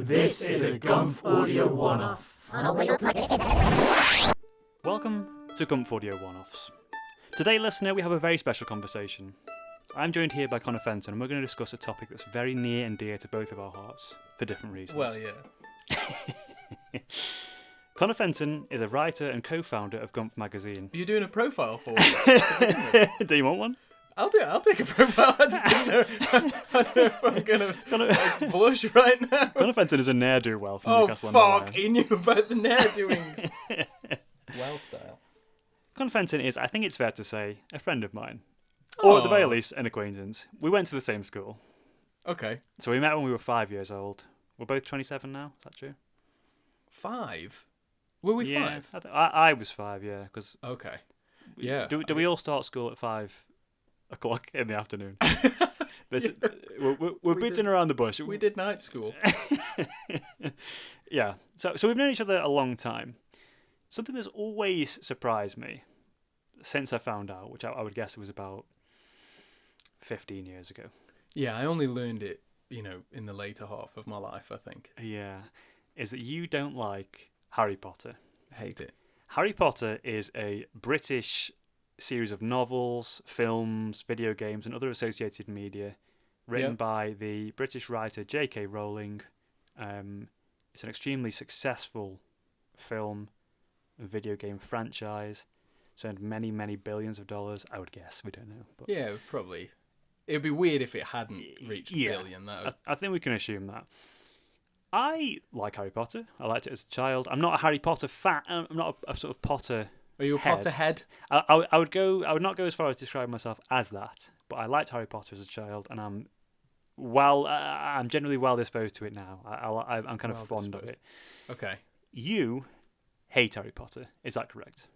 This is a Gumf audio one-off. Welcome to Gumf Audio One-Offs. Today, listener, we have a very special conversation. I'm joined here by Connor Fenton, and we're going to discuss a topic that's very near and dear to both of our hearts, for different reasons. Well, yeah. Connor Fenton is a writer and co-founder of Gumf magazine. Are you doing a profile for me? Do you want one? I'll take a profile. I just didn't know. I don't know if I'm gonna blush right now. Connor Fenton is a ne'er-do-well from Oh Newcastle fuck! He knew about the ne'er-doings. Well, style. Connor Fenton is, I think it's fair to say, a friend of mine. Or at the very least, an acquaintance. We went to the same school. Okay. So we met when we were 5 years old. We're both 27 now, is that true? 5? Were we 5? I was 5, yeah. Cause okay. Yeah. Do we all start school at 5 o'clock in the afternoon? We're beating around the bush. We did night school. Yeah. So we've known each other a long time. Something that's always surprised me since I found out, which I would guess it was about 15 years ago. Yeah, I only learned it, in the later half of my life, I think. Yeah. Is that you don't like Harry Potter. Hate it. Harry Potter is a British series of novels, films, video games, and other associated media written by the British writer J.K. Rowling. It's an extremely successful film and video game franchise. It's earned many, many billions of dollars, I would guess. We don't know. But yeah, probably. It would be weird if it hadn't reached a billion. I think we can assume that. I like Harry Potter. I liked it as a child. I'm not a Harry Potter fan. I'm not a sort of Potter. Are you a Potterhead? I would not go as far as describing myself as that, but I liked Harry Potter as a child, and I'm generally well disposed to it now. I'm kind of fond of it. Okay. You hate Harry Potter, is that correct?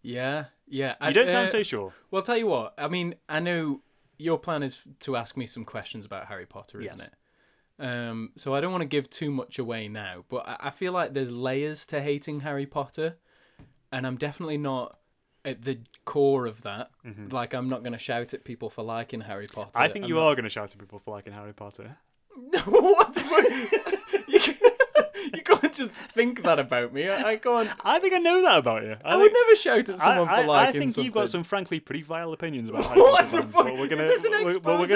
Yeah. You don't sound so sure. Well, I'll tell you what. I mean, I know your plan is to ask me some questions about Harry Potter, isn't it? So I don't want to give too much away now, but I feel like there's layers to hating Harry Potter, and I'm definitely not at the core of that. Mm-hmm. Like, I'm not going to shout at people for liking Harry Potter. I think you are going to shout at people for liking Harry Potter. What the fuck? You can't just think that about me. I can't. I think I know that about you. I would never shout at someone for liking I think something. You've got some frankly pretty vile opinions about Harry Potter fans. What the fuck? Is this an expose?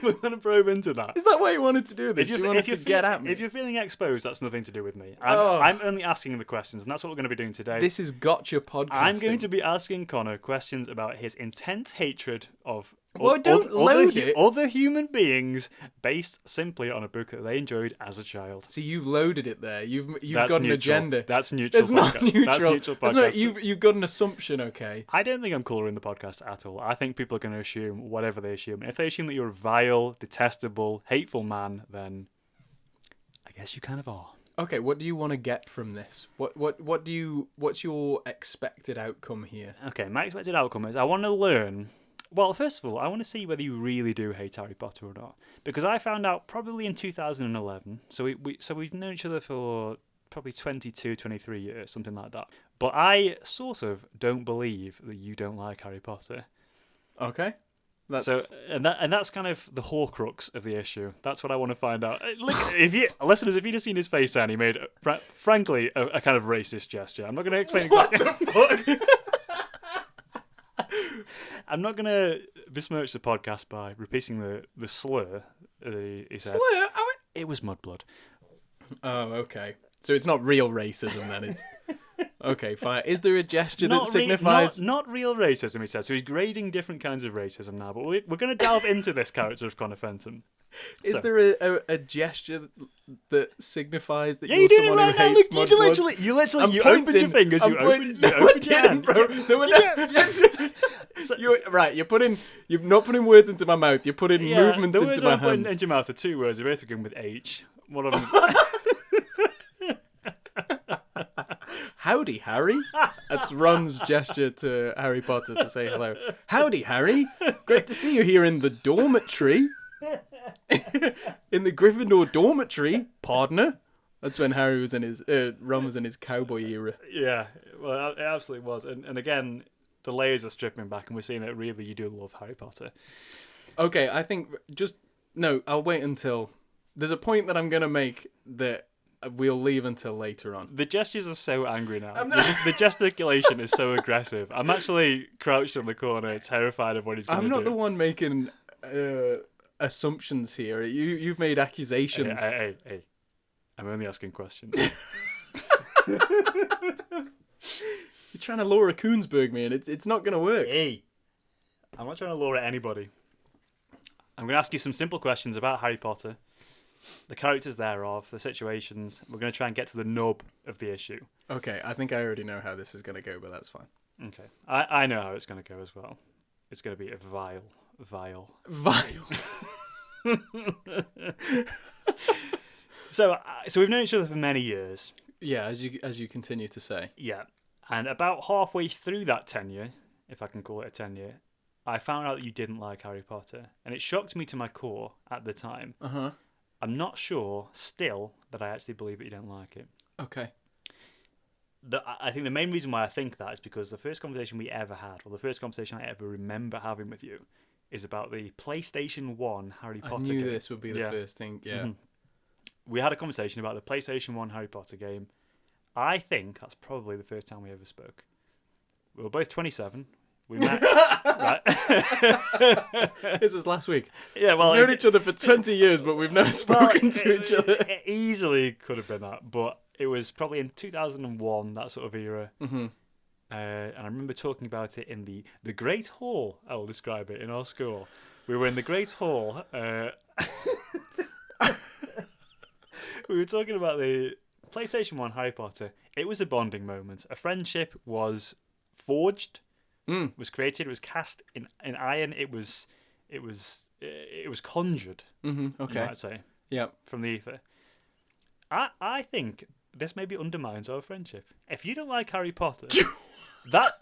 We're going to probe into that. Is that why you wanted to do this? You wanted to get at me? If you're feeling exposed, that's nothing to do with me. I'm only asking the questions, and that's what we're going to be doing today. This is gotcha podcasting. I'm going to be asking Connor questions about his intense hatred of other human beings based simply on a book that they enjoyed as a child. See, you've loaded it there. You've got an agenda. That's neutral. That's not neutral. That's neutral podcast. You've got an assumption, okay? I don't think I'm colouring the podcast at all. I think people are going to assume whatever they assume. If they assume that you're a vile, detestable, hateful man, then I guess you kind of are. Okay, what do you want to get from this? What's your expected outcome here? Okay, my expected outcome is I want to learn. Well, first of all, I want to see whether you really do hate Harry Potter or not, because I found out probably in 2011. So we've known each other for probably 22, 23 years, something like that. But I sort of don't believe that you don't like Harry Potter. Okay. That's kind of the Horcrux of the issue. That's what I want to find out. Look, listeners, if you'd have seen his face then, he made, frankly, a kind of racist gesture. I'm not going to explain exactly. What the fuck? I'm not going to besmirch the podcast by repeating the slur that he said. Slur? It was mudblood. Oh, okay. So it's not real racism then. It's okay, fine. Is there a gesture that signifies... Not real racism, he said. So he's grading different kinds of racism now. But we're going to delve into this character of Connor Fenton. Is there a gesture that signifies that you're someone who hates mudbloods? You opened your fingers. You opened your hand. Bro. You're not putting words into my mouth. You're putting movements into my hands. The words I'm putting into your mouth are two words. They both begin with H. One of them. Howdy, Harry. That's Ron's gesture to Harry Potter to say hello. Howdy, Harry. Great to see you here in the dormitory. In the Gryffindor dormitory, partner. That's when Harry was in his Ron was in his cowboy era. Yeah, well, it absolutely was. And again, the layers are stripping back, and we're seeing that really you do love Harry Potter. Okay, I think just No, I'll wait until... There's a point that I'm going to make that we'll leave until later on. The gestures are so angry now. The gesticulation is so aggressive. I'm actually crouched in the corner, terrified of what he's going to do. I'm not the one making assumptions here. You've made accusations. Hey. I'm only asking questions. You're trying to Laura Koonsberg me, and it's not going to work. Hey, I'm not trying to lure at anybody. I'm going to ask you some simple questions about Harry Potter, the characters thereof, the situations. We're going to try and get to the nub of the issue. Okay, I think I already know how this is going to go, but that's fine. Okay, I know how it's going to go as well. It's going to be a vile. So we've known each other for many years. Yeah, as you continue to say. Yeah, and about halfway through that tenure, if I can call it a tenure, I found out that you didn't like Harry Potter, and it shocked me to my core at the time. Uh-huh. I'm not sure still that I actually believe that you don't like it. Okay. I think the main reason why I think that is because the first conversation we ever had, or the first conversation I ever remember having with you, is about the PlayStation 1 Harry Potter game. I knew this would be the first thing, yeah. Mm-hmm. We had a conversation about the PlayStation 1 Harry Potter game. I think that's probably the first time we ever spoke. We were both 27. We met, right? This was last week. Yeah, well, we've known each other for 20 years, but we've never spoken to each other. It easily could have been that, but it was probably in 2001, that sort of era. Mm-hmm. And I remember talking about it in the Great Hall, I will describe it, in our school. We were in the Great Hall. We were talking about the PlayStation 1 Harry Potter. It was a bonding moment. A friendship was forged, was created, it was cast in iron. It was conjured. Mm-hmm. Okay. You might say. Yeah. From the ether. I think this maybe undermines our friendship. If you don't like Harry Potter,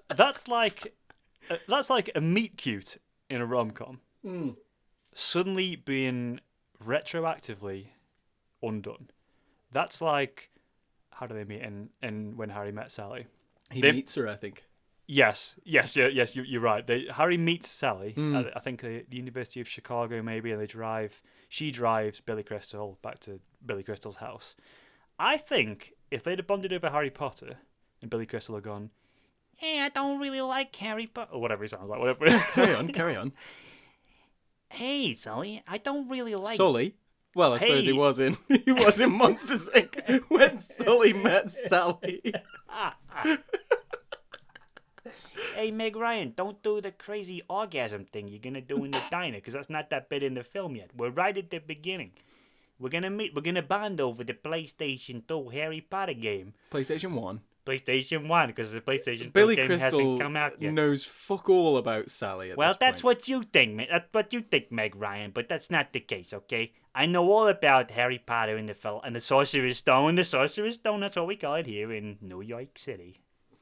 that's like a meet cute in a rom-com. Suddenly being retroactively undone. That's like, how do they meet in When Harry Met Sally? He meets her, I think. Yes, you're right. Harry meets Sally, I think the University of Chicago maybe, and she drives Billy Crystal back to Billy Crystal's house. I think if they'd have bonded over Harry Potter, and Billy Crystal had gone, hey, I don't really like Harry Potter, or whatever he sounds like, whatever. Carry on. Hey, Sully, I don't really like... Sully? Well, I suppose he was in Monsters, Inc. when Sully met Sally. Hey, Meg Ryan, don't do the crazy orgasm thing you're going to do in the diner, because that's not that bit in the film yet. We're right at the beginning. We're going to bond over the PlayStation 2 Harry Potter game. PlayStation 1? PlayStation 1, because the PlayStation 2 Billy game Crystal hasn't come out yet. Knows fuck all about Sally at Well, this that's point. what you think, man. That's what you think, Meg Ryan, but that's not the case, okay? I know all about Harry Potter and the Sorcerer's Stone. The Sorcerer's Stone, that's what we call it here in New York City.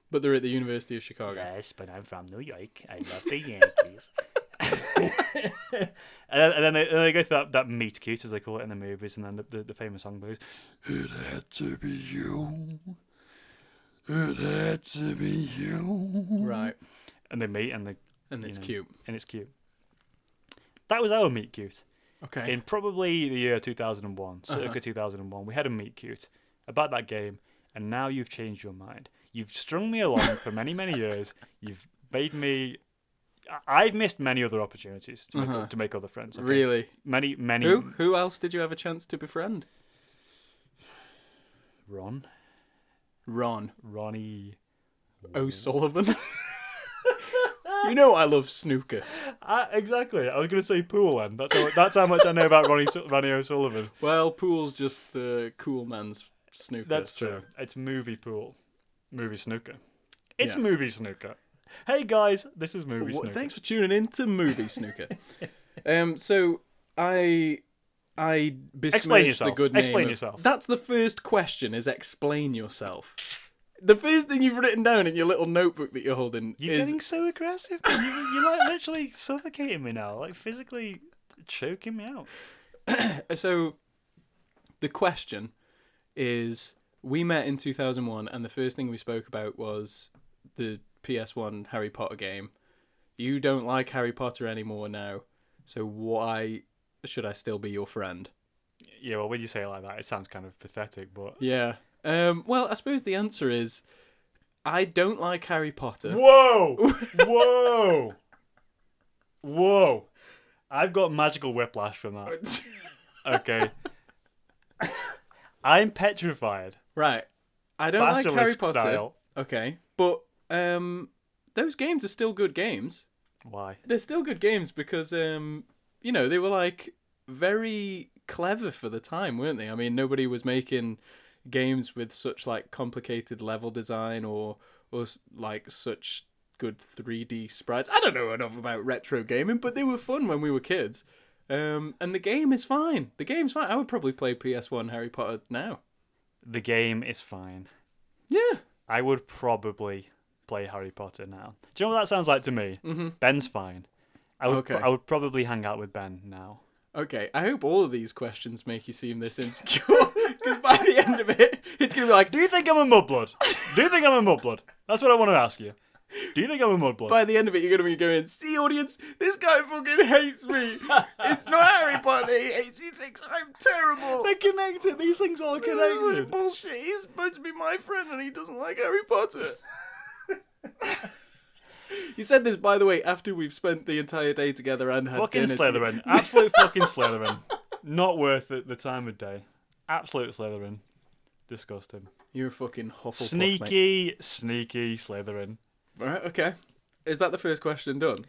But they're at the University of Chicago. Yes, but I'm from New York. I love the Yankees. and then they go through that meet cute, as they call it in the movies, and then the famous song goes, it had to be you. It had to be you. Right. And they meet, and it's cute. And it's cute. That was our meet cute. Okay. In probably the year 2001, circa 2001, we had a meet cute about that game, and now you've changed your mind. You've strung me along for many, many years. You've made me... I've missed many other opportunities to make other friends. Okay? Really? Many. Who else did you have a chance to befriend? Ronnie O'Sullivan. You know I love snooker. Exactly. I was going to say pool, then. That's how much I know about Ronnie O'Sullivan. Well, pool's just the cool man's snooker. That's true. It's movie pool. Movie snooker. It's Yeah. movie snooker. Hey guys, this is movie snooker. Thanks for tuning in to Movie Snooker. So I besmirched the good name. Explain yourself. That's the first question, is explain yourself. The first thing you've written down in your little notebook that you're holding You're getting so aggressive. You're like literally suffocating me now, like physically choking me out. So the question is, we met in 2001, and the first thing we spoke about was the PS1 Harry Potter game. You don't like Harry Potter anymore now, so why should I still be your friend? Yeah, well, when you say it like that, it sounds kind of pathetic, but... Yeah. Well, I suppose the answer is I don't like Harry Potter. Whoa! Whoa! Whoa! I've got magical whiplash from that. Okay. I'm petrified. Right. I don't like Harry Basilisk Potter. style. Okay. But those games are still good games. Why? They're still good games because they were like very clever for the time, weren't they? I mean, nobody was making games with such like complicated level design or like such good 3D sprites. I don't know enough about retro gaming, but they were fun when we were kids. And the game is fine. The game's fine. I would probably play PS1 Harry Potter now. The game is fine. Yeah. I would probably play Harry Potter now. Do you know what that sounds like to me? Mm-hmm. Ben's fine. I would Okay. I would probably hang out with Ben now. Okay, I hope all of these questions make you seem this insecure, because by the end of it, it's going to be like, Do you think I'm a mudblood? Do you think I'm a mudblood? That's what I want to ask you. Do you think I'm a mudblood? by the end of it, you're going to be going, see, audience, this guy fucking hates me. It's not Harry Potter he hates, he thinks I'm terrible. They're connected. These things all This is really connected. bullshit. He's supposed to be my friend and he doesn't like Harry Potter. You said this, by the way, after we've spent the entire day together and had Fucking dinner Slytherin. Absolute fucking Slytherin. Not worth it, the time of day. Absolute Slytherin. Disgusting. You're a fucking Hufflepuff, Sneaky Slytherin. Mate. Right, okay. Is that the first question done?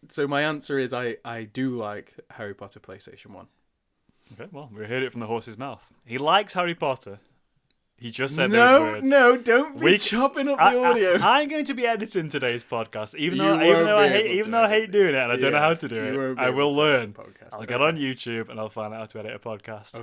So my answer is I do like Harry Potter PlayStation 1. Okay, well, we heard it from the horse's mouth. He likes Harry Potter. He just said those words. No, don't be chopping up the audio. I'm going to be editing today's podcast, even You though won't I be hate able even to though I edit hate doing it and I don't know how to do You it. won't be I able will to edit learn. a podcast. I'll get on YouTube and I'll find out how to edit a podcast.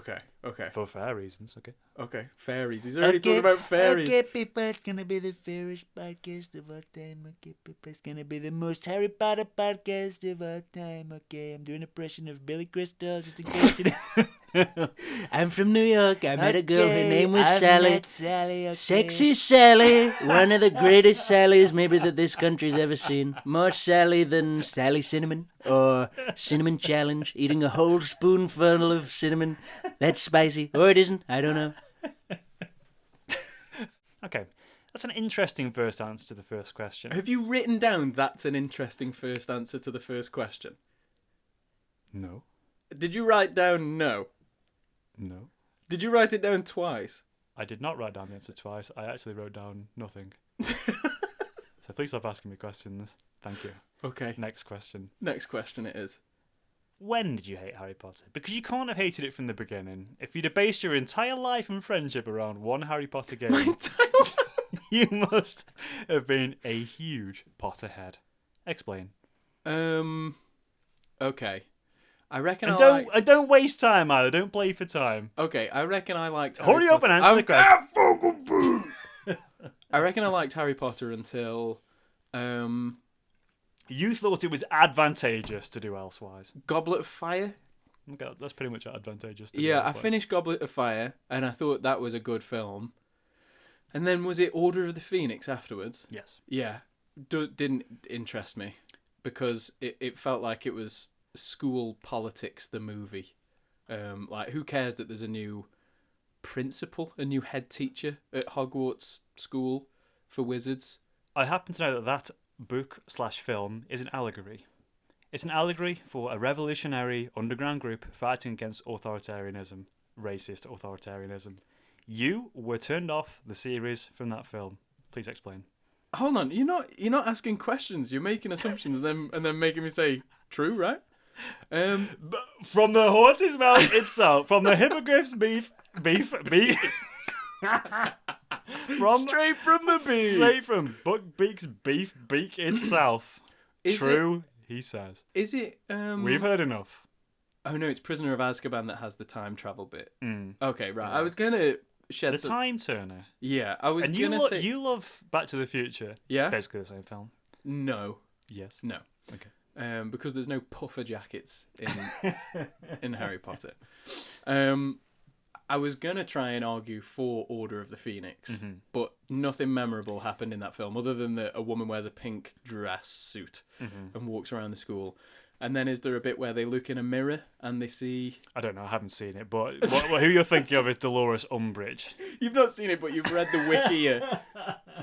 Okay. For fair reasons, okay. Okay. Fairies. He's already talking about fairies. Okay, people, it's gonna be the fairest podcast of all time. Okay, people, it's gonna be the most Harry Potter podcast of all time. Okay, I'm doing an impression of Billy Crystal, just in case you know. I'm from New York. I met a girl. Her Okay, name was I've Sally. met Sally. Okay. Sexy Sally. One of the greatest Sallys maybe that this country's ever seen. More Sally than Sally Cinnamon or Cinnamon Challenge. Eating a whole spoonful of cinnamon. That's spicy. Or it isn't. I don't know. Okay. That's an interesting first answer to the first question. Have you written down that's an interesting first answer to the first question? No. Did you write down no? No. Did you write it down twice? I did not write down the answer twice. I actually wrote down nothing. So please stop asking me questions. Thank you. Okay. Next question. Next question it is. When did you hate Harry Potter? Because you can't have hated it from the beginning. If you'd have based your entire life and friendship around one Harry Potter game, you must have been a huge Potterhead. Explain. Okay. I reckon And I liked... don't waste time either. Don't play for time. Okay, I reckon I liked Hurry Harry up and Potter. answer the question. I reckon I liked Harry Potter until You thought it was advantageous to do elsewise. Goblet of Fire. Okay, that's pretty much advantageous to do Yeah, I elsewise. finished Goblet of Fire and I thought that was a good film. And then was it Order of the Phoenix afterwards? Yes. Yeah, didn't interest me because it felt like it was school politics, the movie. Like, who cares that there's a new principal, a new head teacher at Hogwarts School for Wizards? I happen to know that book/film is an allegory. It's an allegory for a revolutionary underground group fighting against authoritarianism, racist authoritarianism. You were turned off the series from that film. Please explain. Hold on, you're not asking questions. You're making assumptions and then making me say true, right? From the horse's mouth itself, from the hippogriff's beef. From Straight from the beef. Straight from Buckbeak's beak itself. True, he says. Is it? We've heard enough. Oh no, it's Prisoner of Azkaban that has the time travel bit. Mm. Okay, right. I was gonna shed The some... Time Turner. Yeah, I was And gonna say. you love Back to the Future. Yeah. Basically the same film. No, Yes. no. Okay. Because there's no puffer jackets in Harry Potter. I was gonna try and argue for Order of the Phoenix, but nothing memorable happened in that film other than that a woman wears a pink dress suit and walks around the school. And then is there a bit where they look in a mirror and they see... I don't know, I haven't seen it, but who you're thinking of is Dolores Umbridge. You've not seen it, but you've read the wiki.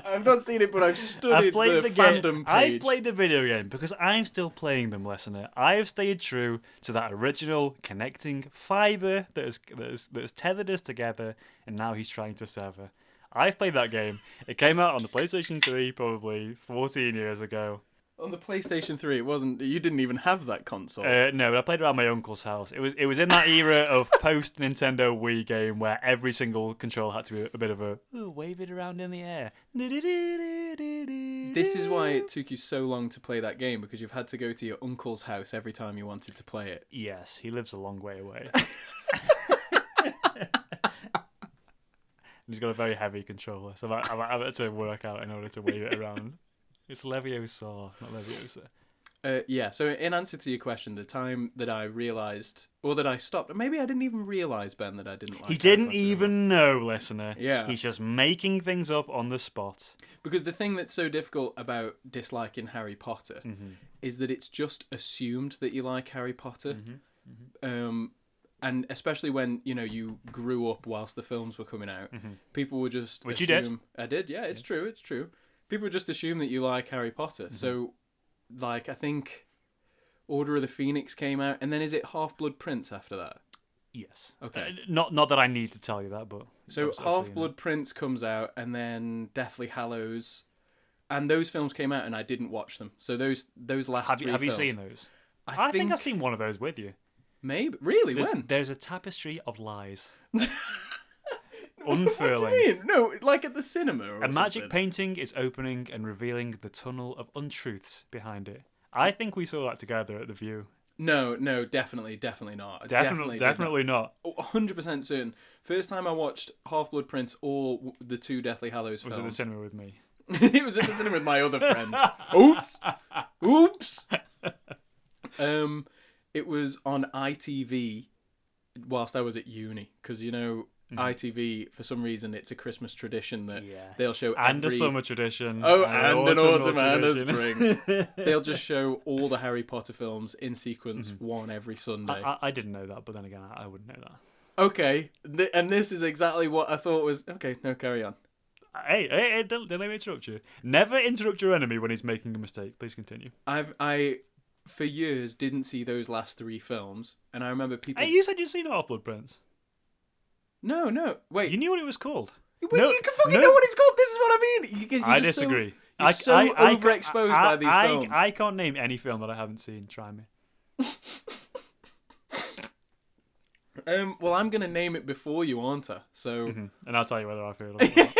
I've not seen it, but I've studied the fandom page. I've played the video game because I'm still playing them, listener. I have stayed true to that original connecting fibre that has tethered us together, and now he's trying to sever. I've played that game. It came out on the PlayStation 3 probably 14 years ago. On the PlayStation 3, it wasn't. You didn't even have that console. No, but I played it around my uncle's house. It was in that era of post Nintendo Wii game where every single controller had to be a bit of a wave it around in the air. This is why it took you so long to play that game, because you've had to go to your uncle's house every time you wanted to play it. Yes, he lives a long way away. He's got a very heavy controller, so I've had to work out in order to wave it around. It's Leviosa, not Leviosa. Yeah, so in answer to your question, the time that I realised, or that I stopped, maybe I didn't even realise, Ben, that I didn't like He Harry didn't Potter even know, listener. Yeah. He's just making things up on the spot. Because the thing that's so difficult about disliking Harry Potter is that it's just assumed that you like Harry Potter. And especially when, you grew up whilst the films were coming out, people would just Which assume... you did. I did, yeah, it's true. People would just assume that you like Harry Potter. So, I think Order of the Phoenix came out, and then is it Half-Blood Prince after that? Yes. Okay. Not that I need to tell you that, but... So I've seen Half-Blood Prince comes out, and then Deathly Hallows, and those films came out, and I didn't watch them. So those last three films... Have you seen those? I think I've seen one of those with you. Maybe. Really? When? There's a tapestry of lies. What Unfurling. do you mean? No, like at the cinema or A magic something. painting is opening and revealing the tunnel of untruths behind it. I think we saw that together at the View. No, definitely not. Definitely not. 100% certain. First time I watched Half-Blood Prince or the two Deathly Hallows films. Was it the cinema with me? It was at the cinema with my other friend. Oops. It was on ITV whilst I was at uni, because ITV, for some reason, it's a Christmas tradition that they'll show a summer tradition. Oh, and an autumn and a tradition. spring. They'll just show all the Harry Potter films in sequence, one every Sunday. I didn't know that, but then again, I wouldn't know that. Okay, and this is exactly what I thought was... Okay, no, carry on. Hey, don't let me interrupt you. Never interrupt your enemy when he's making a mistake. Please continue. I for years, didn't see those last three films, and I remember people... Hey, you said you'd seen Half-Blood Prince. No, wait. You knew what it was called. Wait, you can fucking know what it's called. This is what I mean. I disagree. You're so overexposed by these films. I can't name any film that I haven't seen. Try me. Well, I'm going to name it before you, aren't I? So... And I'll tell you whether I feel like it.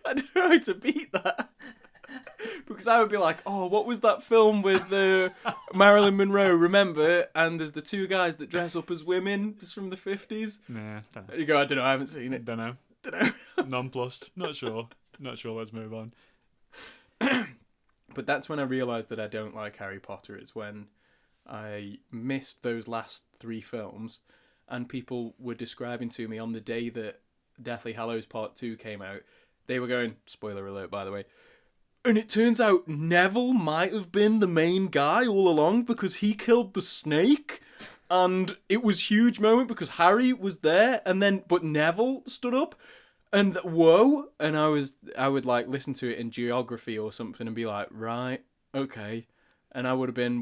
I don't know how to beat that. Because I would be like, oh, what was that film with Marilyn Monroe, remember? And there's the two guys that dress up as women, just from the 50s. Nah, don't know. You go, I don't know, I haven't seen it. Don't know. Nonplussed. Not sure, let's move on. But that's when I realised that I don't like Harry Potter, is when I missed those last three films, and people were describing to me on the day that Deathly Hallows Part 2 came out, they were going, spoiler alert by the way, and it turns out Neville might have been the main guy all along because he killed the snake, and it was a huge moment because Harry was there, but Neville stood up, and whoa, and I would like listen to it in geography or something and be like, right, okay, and I would have been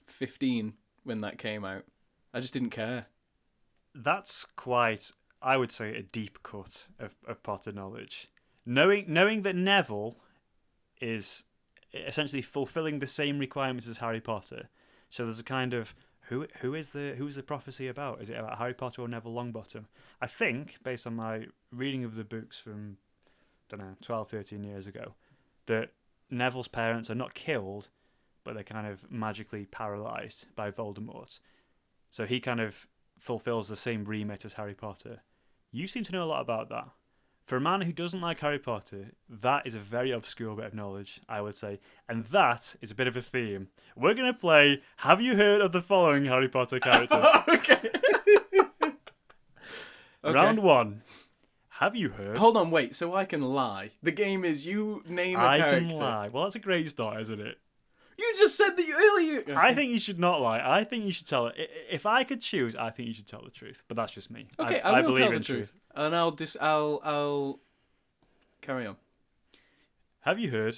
15 when that came out. I just didn't care. That's quite, I would say, a deep cut of Potter knowledge. Knowing that Neville is essentially fulfilling the same requirements as Harry Potter, so there's a kind of who is the prophecy about? Is it about Harry Potter or Neville Longbottom? I think, based on my reading of the books from, 12, 13 years ago, that Neville's parents are not killed, but they're kind of magically paralysed by Voldemort. So he kind of fulfills the same remit as Harry Potter. You seem to know a lot about that. For a man who doesn't like Harry Potter, that is a very obscure bit of knowledge, I would say. And that is a bit of a theme. We're going to play Have You Heard of the Following Harry Potter Characters? Okay. Round 1. Have you heard? Hold on, wait. So I can lie. The game is you name a I character. can lie. Well, that's a great start, isn't it? You just said that earlier. Okay. I think you should not lie. I think you should tell it. If I could choose, I think you should tell the truth. But that's just me. Okay, I will believe tell the in truth, and I'll carry on. Have you heard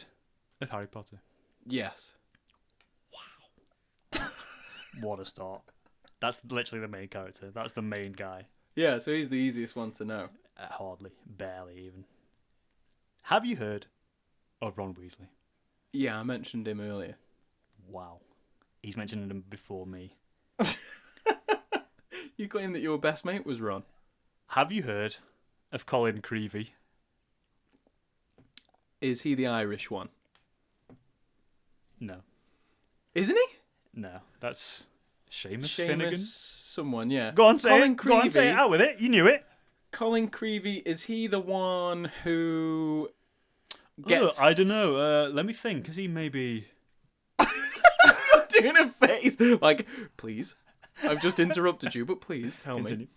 of Harry Potter? Yes. What a start. That's literally the main character. That's the main guy. Yeah, so he's the easiest one to know. Hardly. Barely even. Have you heard of Ron Weasley? Yeah, I mentioned him earlier. Wow. He's mentioned him before me. You claim that your best mate was Ron. Have you heard of Colin Creevey? Is he the Irish one? No. Isn't he? No. That's Seamus Finnegan. Someone, yeah. Go on, say Colin it. Go on, say it Creevey. out with it. You knew it. Colin Creevey, is he the one who gets... I don't know. Let me think. Is he maybe... You're doing a face like, please, I've just interrupted you, but please tell Continue. me.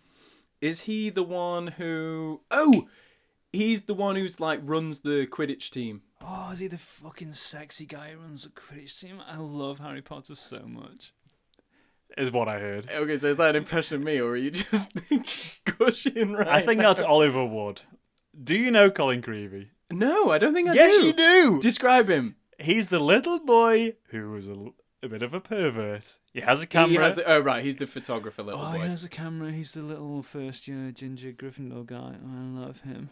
Is he the one who... Oh! He's the one who's like runs the Quidditch team. Oh, is he the fucking sexy guy who runs the Quidditch team? I love Harry Potter so much. Is what I heard. Okay, so is that an impression of me, or are you just gushing right I think now? that's Oliver Wood. Do you know Colin Creevey? No, I don't think I do. Yes, you do. Describe him. He's the little boy who was a bit of a pervert. He has a camera. He has the, oh, right, he's the photographer, little Oh, boy. he has a camera. He's the little first-year ginger Gryffindor guy. I love him.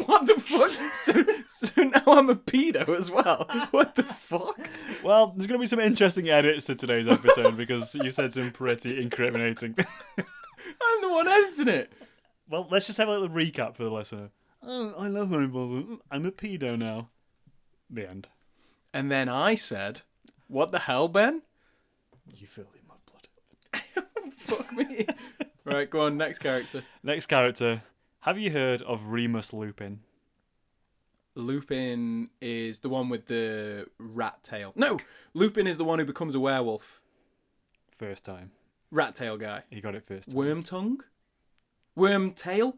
What the fuck? So now I'm a pedo as well. What the fuck? Well, there's going to be some interesting edits to today's episode because you said some pretty incriminating. I'm the one editing it. Well, let's just have a little recap for the listener. Oh, I love Harry Potter. I'm a pedo now. The end. And then I said, "What the hell, Ben?" You filthy mudblood. Fuck me. Right, go on. Next character. Next character. Have you heard of Remus Lupin? Lupin is the one with the rat tail. No, Lupin is the one who becomes a werewolf. First time. Rat tail guy. He got it first time. Worm tongue? Worm tail?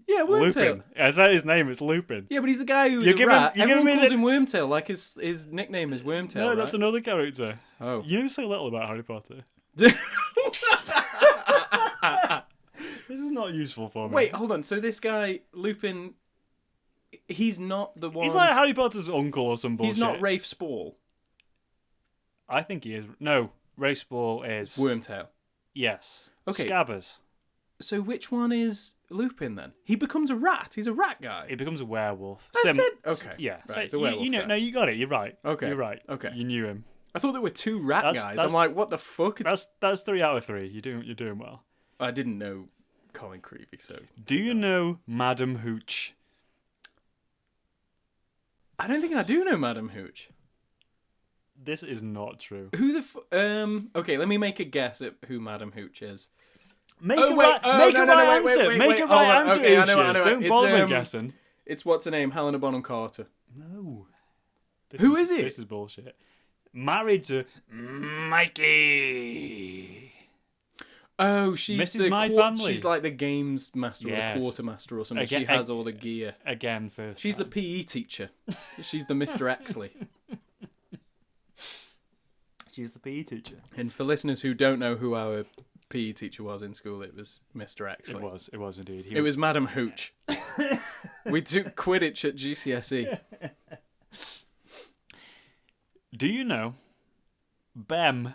Yeah, worm tail. Lupin. Is that his name? It's Lupin. Yeah, but he's the guy who's You're a giving- rat. you're giving Everyone me calls the- him Wormtail, like his nickname is Wormtail, No, right? that's another character. Oh. You know so little about Harry Potter. This is not useful for me. Wait, hold on. So this guy, Lupin, he's not the one... He's like Harry Potter's uncle or some bullshit. He's not Rafe Spall. I think he is. No, Race Ball is... Wormtail. Yes. Okay. Scabbers. So which one is Lupin then? He becomes a rat. He's a rat guy. He becomes a werewolf. I said... Okay. Yeah. Right, so it's a werewolf you know, guy. no, you got it. You're right. Okay. You're right. Okay. You knew him. I thought there were two rat That's- guys. that's- I'm like, what the fuck? That's 3 out of 3. You're doing well. I didn't know Colin Creevey, so... Do you know Madam Hooch? I don't think I do know Madam Hooch. This is not true. Who the Okay, let me make a guess at who Madam Hooch is. Make Oh, a wait. right, Oh, make no, a no, right no, wait, answer. wait, Make wait. a Hold right on. answer. Okay, I know, who I she know. is. Don't It's, bother me guessing. It's what's her name? Helena Bonham Carter. No. Who is it? This is bullshit. Married to Mikey. Oh, she's Mrs. the My Family. She's like the games master or Yes. the quartermaster or something. Again- she has all the gear. Again, first She's the time. PE teacher. She's the Mr. Exley. She's the PE teacher. And for listeners who don't know who our PE teacher was in school, it was Mr. Exley. It was indeed. It was Madam Hooch. We took Quidditch at GCSE. Do you know Bem?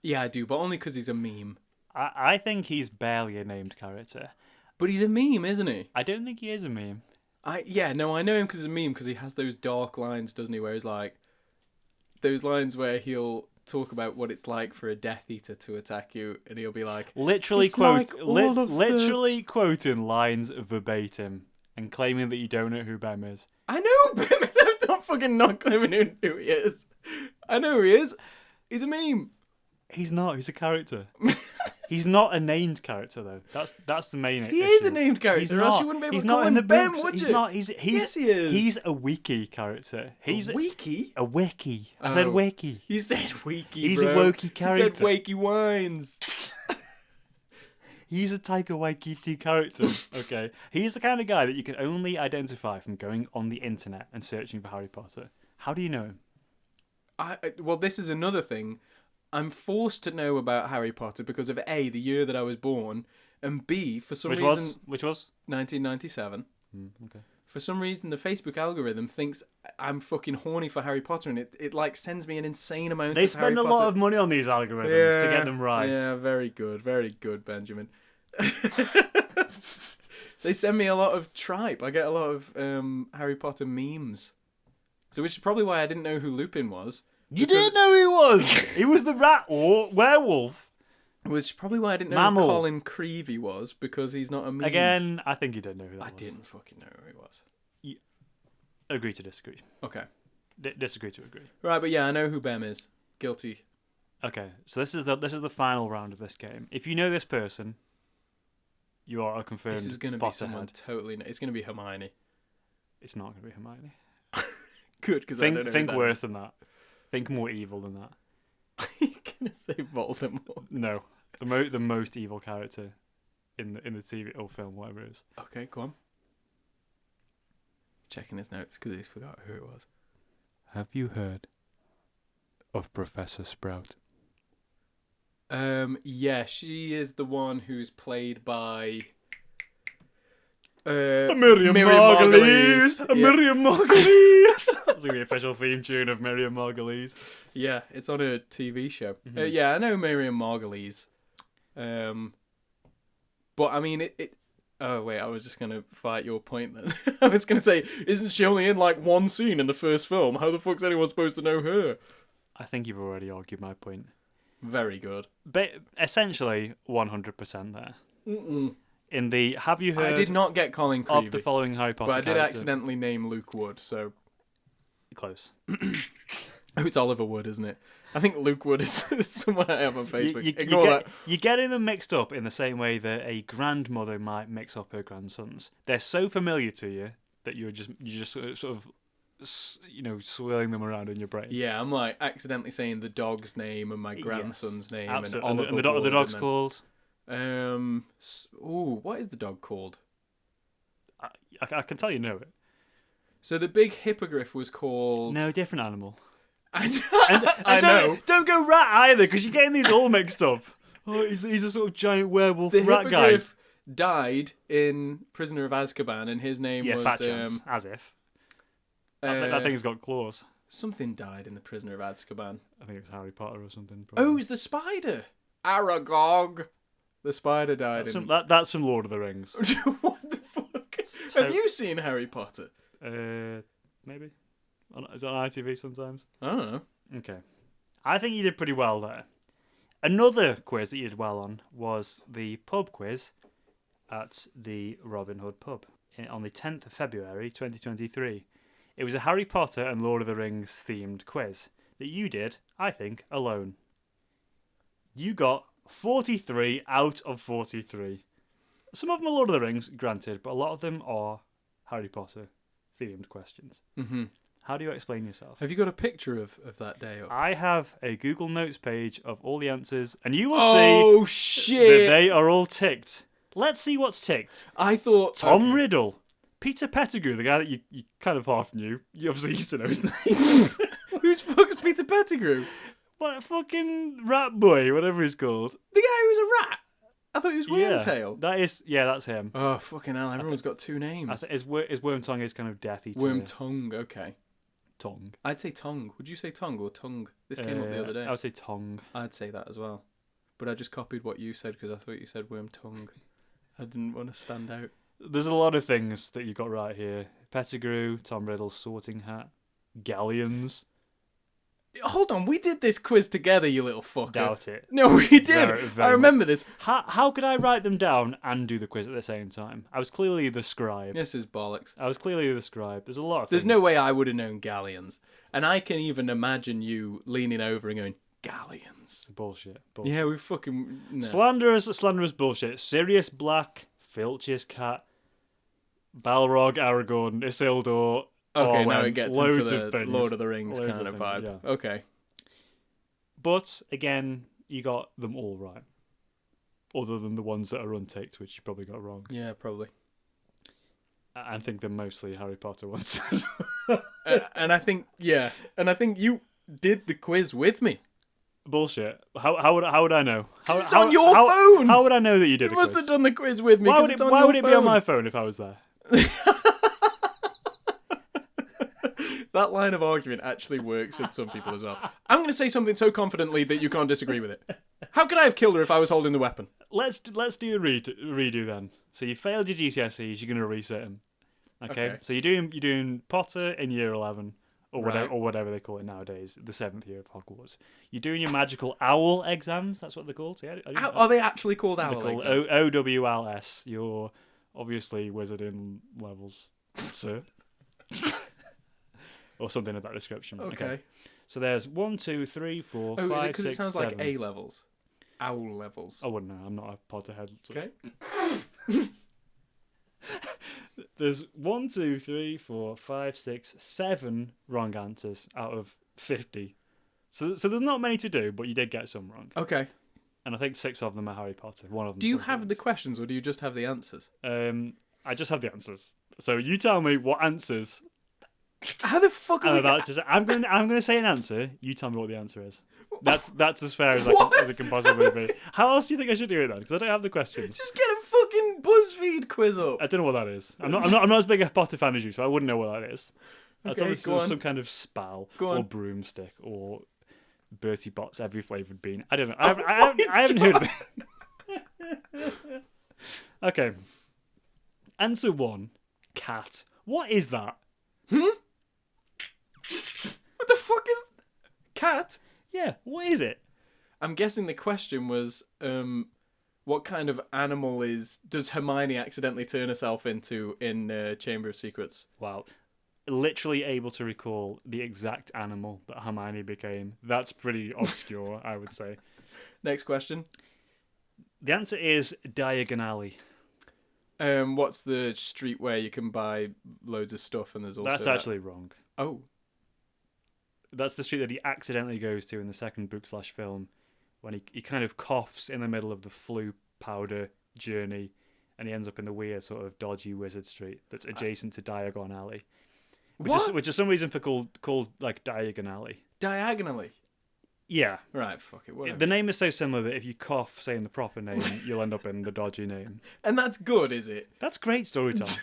Yeah, I do, but only because he's a meme. I think he's barely a named character. But he's a meme, isn't he? I don't think he is a meme. I know him because he's a meme because he has those dark lines, doesn't he? Where he's like, those lines where he'll talk about what it's like for a Death Eater to attack you, and he'll be like, Literally "It's like all of the-" literally quoting lines verbatim and claiming that you don't know who Bem is. I know Bim is. I'm not fucking not claiming who he is. I know who he is. He's a meme. He's not. He's a character. He's not a named character though. That's the main issue. He is a named character, He's or else not. you wouldn't be able He's to not call in the him Bem, books. would He's you? not. He's Yes, he is. He's a wiki character. He's a wiki. a wiki. I said Oh. wiki. You said wiki, He's a bro. wokey You character. said wakey wines. He's a Taika Waititi character, okay? He's the kind of guy that you can only identify from going on the internet and searching for Harry Potter. How do you know him? Well, this is another thing. I'm forced to know about Harry Potter because of A, the year that I was born, and B, for some reason... Which was? 1997. Okay. For some reason, the Facebook algorithm thinks I'm fucking horny for Harry Potter, and it like sends me an insane amount of Harry Potter. They spend a lot of money on these algorithms to get them right. Yeah, very good, Benjamin. They send me a lot of tripe. I get a lot of Harry Potter memes. So, which is probably why I didn't know who Lupin was. You didn't know who he was? He was the rat or werewolf. Which is probably why I didn't know Mammal. who Colin Creevy was, because he's not a meme. Again, I think you didn't know who that was. I didn't fucking know who he was. Agree to disagree. Okay. Disagree to agree. Right, but yeah, I know who Bem is. Guilty. Okay, so this is the final round of this game. If you know this person, you are a confirmed This is going to be someone Potterhead. totally... It's going to be Hermione. It's not going to be Hermione. Good, because I don't know Think who that worse than that. Think more evil than that. You're going to say Voldemort. No, the most evil character in the TV or film, whatever it is. Okay, go on. Checking his notes because he's forgot who it was. Have you heard of Professor Sprout? Yeah, she is the one who's played by Miriam Margolyes. Margolyes. Miriam Margolyes. That's gonna be the official theme tune of Miriam Margolyes. Yeah, it's on a TV show. Mhm. Yeah, I know Miriam Margolyes. But I mean, it. Oh wait, I was just gonna fight your point then. I was gonna say, isn't she only in like one scene in the first film? How the fuck's anyone supposed to know her? I think you've already argued my point. Very good. But essentially, 100% there. Mm-mm. In the have you heard I did not get Colin Creevy, of the following Harry Potter but I did character? accidentally name Luke Wood, so... Close. Oh, it's Oliver Wood, isn't it? I think Luke Wood is someone I have on Facebook. Ignore that. You're getting them mixed up in the same way that a grandmother might mix up her grandsons. They're so familiar to you that you're just sort of swirling them around in your brain. Yeah, I'm like accidentally saying the dog's name and my grandson's name. Absolutely. And And Oliver the Wood, dog's and called? then, what is the dog called? I can tell you know it. So the big hippogriff was called... No, different animal. I And know. Don't go rat either, because you're getting these all mixed up. Oh, he's a sort of giant werewolf The rat guy. hippogriff died in Prisoner of Azkaban, and his name Yeah, was... fat chance. As if. That thing's got claws. Something died in the Prisoner of Azkaban. I think it's Harry Potter or something. Oh, Probably. it's the spider. Aragog. The spider died in... That's some Lord of the Rings. What the fuck? Have you seen Harry Potter? Maybe. Is it on ITV sometimes? I don't know. Okay. I think you did pretty well there. Another quiz that you did well on was the pub quiz at the Robin Hood pub on the 10th of February 2023. It was a Harry Potter and Lord of the Rings themed quiz that you did, I think, alone. You got 43 out of 43. Some of them are Lord of the Rings, granted, but a lot of them are Harry Potter themed questions. Mm-hmm. How do you explain yourself? Have you got a picture of that day up? I have a Google Notes page of all the answers, and you will Oh, see shit! that they are all ticked. Let's see what's ticked. I thought... Tom okay. Riddle. Peter Pettigrew, the guy that you kind of half knew. You obviously used to know his name. Who's fuck's Peter Pettigrew? What, fucking rat boy, whatever he's called. The guy who was a rat? I thought he was Wormtail. That's him. Oh, fucking hell, everyone's got two names. His Wormtongue is kind of Death Eater. Wormtongue, okay. Tongue. I'd say tongue. Would you say tongue or tongue? This came up the other day. I would say tongue. I'd say that as well. But I just copied what you said because I thought you said wormtongue. I didn't want to stand out. There's a lot of things that you got right here. Pettigrew, Tom Riddle, Sorting Hat, Galleons. Hold on, we did this quiz together, you little fucker. Doubt it. No, we did. Very, very I remember this. How could I write them down and do the quiz at the same time? I was clearly the scribe. This is bollocks. I was clearly the scribe. There's a lot of There's things. no way I would have known galleons. And I can even imagine you leaning over and going, galleons. Bullshit. Yeah, we fucking... No. Slanderous bullshit. Sirius Black, Filch's Cat, Balrog, Aragorn, Isildur. Okay, now Owen, it gets loads into of the things. Lord of the Rings Loads kind of of things, vibe. yeah. Okay. But, again, you got them all right. other than the ones that are unticked, which you probably got wrong. Yeah, probably. I think they're mostly Harry Potter ones. And I think you did the quiz with me. Bullshit. How would I know? It's on your phone. How would I know that you did You a must quiz? have done the quiz with me. Why would it's it? on Why your would it be on phone. my phone if I was there? That line of argument actually works with some people as well. I'm going to say something so confidently that you can't disagree with it. How could I have killed her if I was holding the weapon? Let's do a redo then. So you failed your GCSEs. You're going to reset them. Okay. So you're doing Potter in year 11 or whatever they call it nowadays, the 7th year of Hogwarts. You're doing your magical owl exams. That's what they're called. So Are they actually called owl they're called exams? OWLS. You're obviously wizarding levels, sir. Or something of that description. Okay. So there's 1, 2, 3, 4, 5, 6, 7. Is it because it sounds like A levels? Owl levels. I wouldn't know. I'm not a Potterhead. So. Okay. There's 1, 2, 3, 4, 5, 6, 7 wrong answers out of 50. So there's not many to do, but you did get some wrong. Okay. And I think 6 of them are Harry Potter. One of them. Do you have the questions or do you just have the answers? I just have the answers. So you tell me what answers. How the fuck are we... I'm gonna say an answer. You tell me what the answer is. That's as fair as it can possibly be. How else do you think I should do it then? Because I don't have the questions. Just get a fucking BuzzFeed quiz up. I don't know what that is. I'm not as big a Potter fan as you, so I wouldn't know what that is. That's Okay, obviously go on. some kind of spell or broomstick or Bertie Bott's every flavoured bean. I don't know. I haven't heard of it. Okay. Answer 1. Cat. What is that? What the fuck is... Cat? Yeah, what is it? I'm guessing the question was, what kind of animal does Hermione accidentally turn herself into in Chamber of Secrets? Wow. Literally able to recall the exact animal that Hermione became. That's pretty obscure, I would say. Next question. The answer is Diagon Alley. What's the street where you can buy loads of stuff and there's also... That's actually wrong. Oh. That's the street that he accidentally goes to in the second book/film when he kind of coughs in the middle of the flu powder journey and he ends up in the weird sort of dodgy wizard street that's adjacent to Diagon Alley. Which is some reason for called like Diagon Alley. Diagonally? Yeah. Right, fuck it, whatever. The name is so similar that if you cough saying the proper name, you'll end up in the dodgy name. And that's good, is it? That's great storytelling.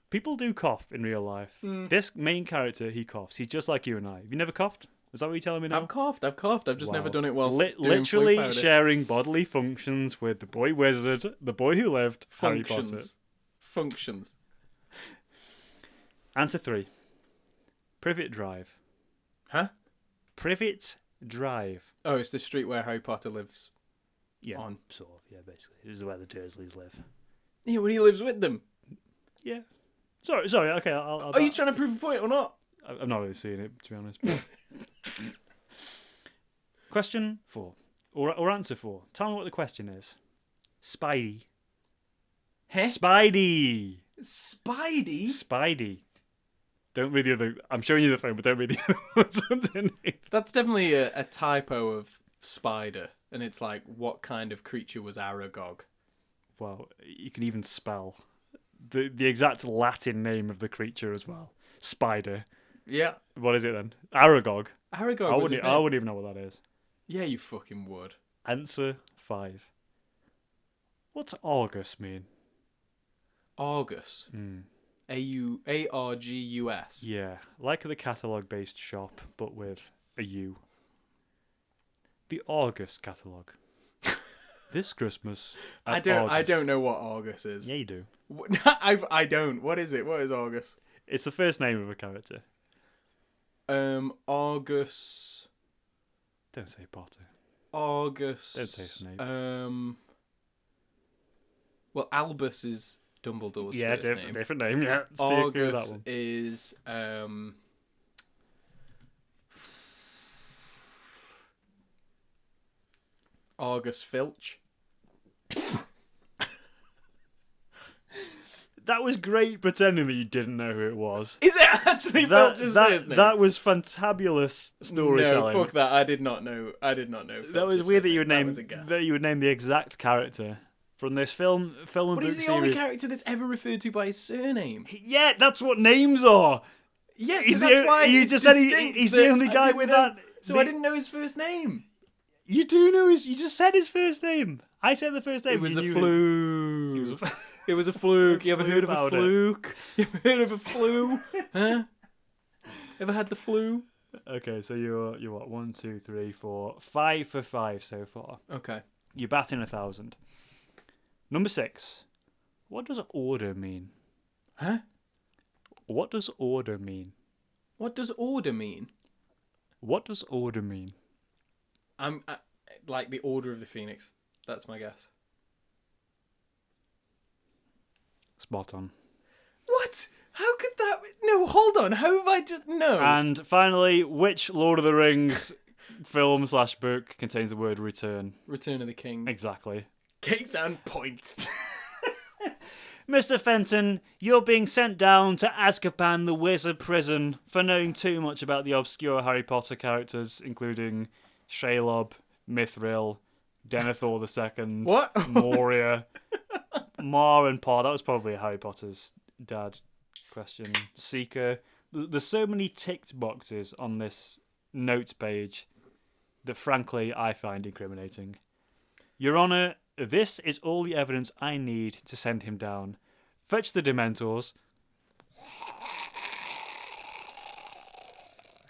People do cough in real life. This main character, he coughs. He's just like you and I. Have you never coughed? Is that what you're telling me now? I've coughed. I've just never done it whilst doing literally flu powder. sharing bodily functions with the boy wizard, the boy who lived, Harry Potter. Functions. Answer 3. Privet Drive. Huh? Privet Drive. Oh, it's the street where Harry Potter lives. Yeah, On. sort of. Yeah, basically. It is where the Dursleys live. Yeah, when he lives with them. Yeah. Sorry. Okay, I'll Are you trying to prove a point or not? I'm not really seeing it, to be honest. Question 4. Or answer 4. Tell me what the question is. Spidey. Huh? Spidey. Spidey? Don't read the other... I'm showing you the phone, but don't read the other ones underneath. That's definitely a typo of spider. And it's like, what kind of creature was Aragog? Well, you can even spell the exact Latin name of the creature as well. Spider. Yeah. What is it then? Aragog. Aragog I was his name. wouldn't even know what that is. Yeah, you fucking would. Answer 5. What's Argus mean? Argus. Argus. Yeah, like the catalogue-based shop, but with a U. The Argus catalogue. This Christmas. I don't know what Argus is. Yeah, you do. I don't. What is it? What is Argus? It's the first name of a character. Argus. Don't say Potter. Argus. Don't say his name. Well, Albus is Dumbledore's first name. Different name. Yeah, steer clear of that Argus one. is Argus Filch. That was great pretending that you didn't know who it was. Is it actually Felton's first name? That was fantabulous storytelling. No, fuck that. I did not know. That was weird that you would name the exact character from this film and But book he's the series. only character that's ever referred to by his surname. Yeah, that's what names are. Yes, He's that's why you it's just said distinct he's that the only I guy didn't with know- that. So I didn't know his first name. You do know you just said his first name. I said the first name. It was you a knew fluke. It was a fluke. You ever heard of a powder. fluke? You ever heard of a flu? Huh? Ever had the flu? Okay, so you're what? 1, 2, 3, 4, 5 for 5 so far. Okay. You're batting 1,000. Number 6. What does order mean? Huh? What does order mean? What does order mean? What does order mean? Like the Order of the Phoenix. That's my guess. Spot on. What? How could that? No, hold on. How have I just no? And finally, which Lord of the Rings film/book contains the word return? Return of the King. Exactly. Case and point. Mr. Fenton, you're being sent down to Azkaban, the wizard prison, for knowing too much about the obscure Harry Potter characters, including Shelob, Mithril, Denethor II, What? Moria, Mar and Pa. That was probably Harry Potter's dad question. Seeker. There's so many ticked boxes on this notes page that, frankly, I find incriminating. Your Honour, this is all the evidence I need to send him down. Fetch the Dementors.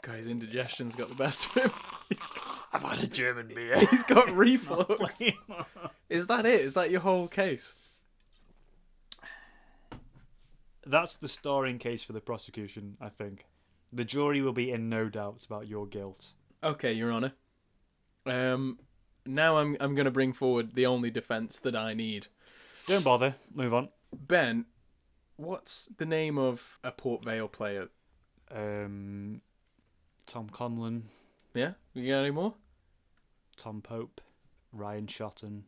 God, his indigestion's got the best of him. I've had a German beer. He's got reflux. Is that it? Is that your whole case? That's the starring case for the prosecution, I think. The jury will be in no doubt about your guilt. Okay, Your Honour. Now I'm going to bring forward the only defence that I need. Don't bother. Move on. Ben, what's the name of a Port Vale player? Tom Conlon, Yeah? You got any more? Tom Pope, Ryan Shotton.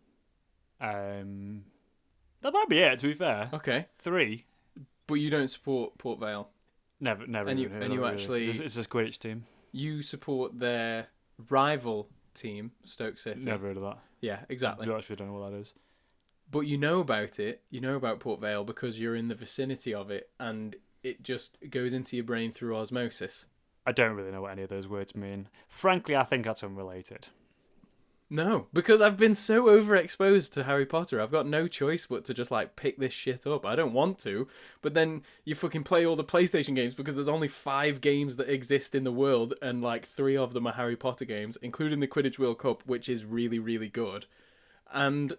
That might be it, to be fair. Okay. 3. But you don't support Port Vale. Never. And even heard you of it, actually- really. It's a Quidditch team. You support their rival team, Stoke City. Never heard of that. Yeah, exactly. I actually don't know what that is. But you know about it. You know about Port Vale because you're in the vicinity of it, and it just goes into your brain through osmosis. I don't really know what any of those words mean. Frankly, I think that's unrelated. No, because I've been so overexposed to Harry Potter. I've got no choice but to just like pick this shit up. I don't want to, but then you fucking play all the PlayStation games because there's only 5 games that exist in the world, and like 3 of them are Harry Potter games, including the Quidditch World Cup, which is really, really good. And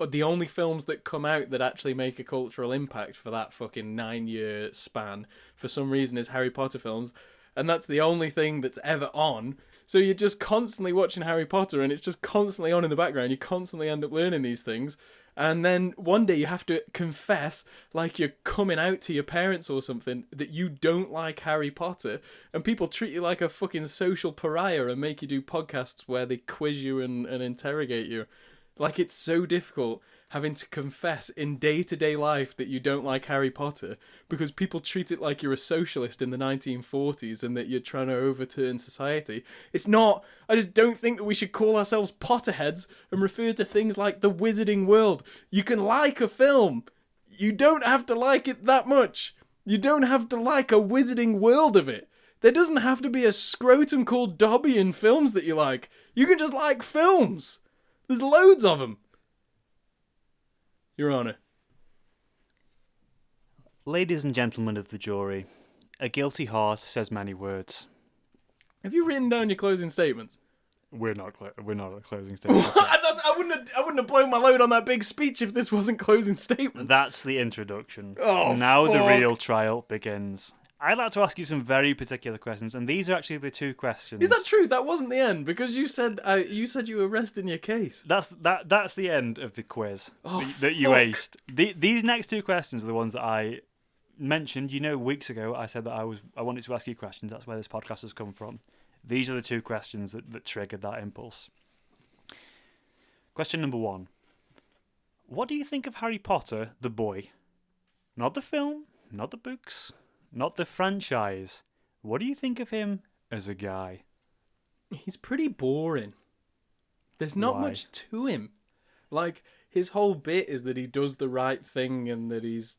the only films that come out that actually make a cultural impact for that fucking 9-year span, for some reason, is Harry Potter films. And that's the only thing that's ever on. So you're just constantly watching Harry Potter and it's just constantly on in the background. You constantly end up learning these things. And then one day you have to confess, like you're coming out to your parents or something, that you don't like Harry Potter. And people treat you like a fucking social pariah and make you do podcasts where they quiz you and interrogate you. Like, it's so difficult having to confess in day-to-day life that you don't like Harry Potter because people treat it like you're a socialist in the 1940s and that you're trying to overturn society. It's not. I just don't think that we should call ourselves Potterheads and refer to things like the Wizarding World. You can like a film. You don't have to like it that much. You don't have to like a Wizarding World of it. There doesn't have to be a scrotum called Dobby in films that you like. You can just like films. There's loads of them. Your Honour. Ladies and gentlemen of the jury, a guilty heart says many words. Have you written down your closing statements? We're not at closing statements. I wouldn't have blown my load on that big speech if this wasn't closing statements. That's the introduction. Oh, now the fuck. real trial begins. I'd like to ask you some very particular questions, and these are actually the 2 questions. Is that true? That wasn't the end because you said you were resting your case. That's the end of the quiz that you fuck. aced. These next 2 questions are the ones that I mentioned. Weeks ago I said that I wanted to ask you questions. That's where this podcast has come from. These are the 2 questions that triggered that impulse. Question number 1. What do you think of Harry Potter, the boy? Not the film, not the books, not the franchise. What do you think of him as a guy? He's pretty boring. There's not Why? much to him. Like, his whole bit is that he does the right thing and that he's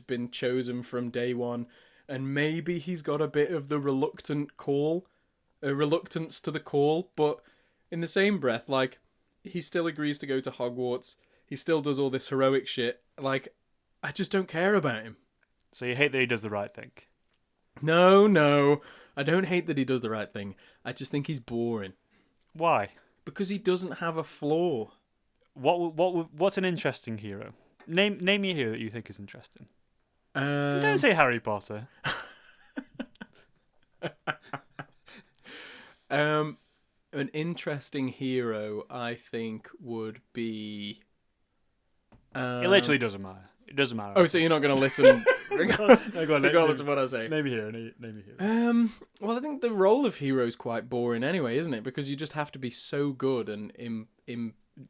been chosen from day one. And maybe he's got a bit of the reluctance to the call. But in the same breath, like, he still agrees to go to Hogwarts. He still does all this heroic shit. Like, I just don't care about him. So you hate that he does the right thing? No. I don't hate that he does the right thing. I just think he's boring. Why? Because he doesn't have a flaw. What's an interesting hero? Name me a hero that you think is interesting. Don't say Harry Potter. An interesting hero, I think, would be. It literally doesn't matter. It doesn't matter. Oh, so you're not going to listen Go on, regardless of what I say? Name a hero. Well, I think the role of hero is quite boring anyway, isn't it? Because you just have to be so good and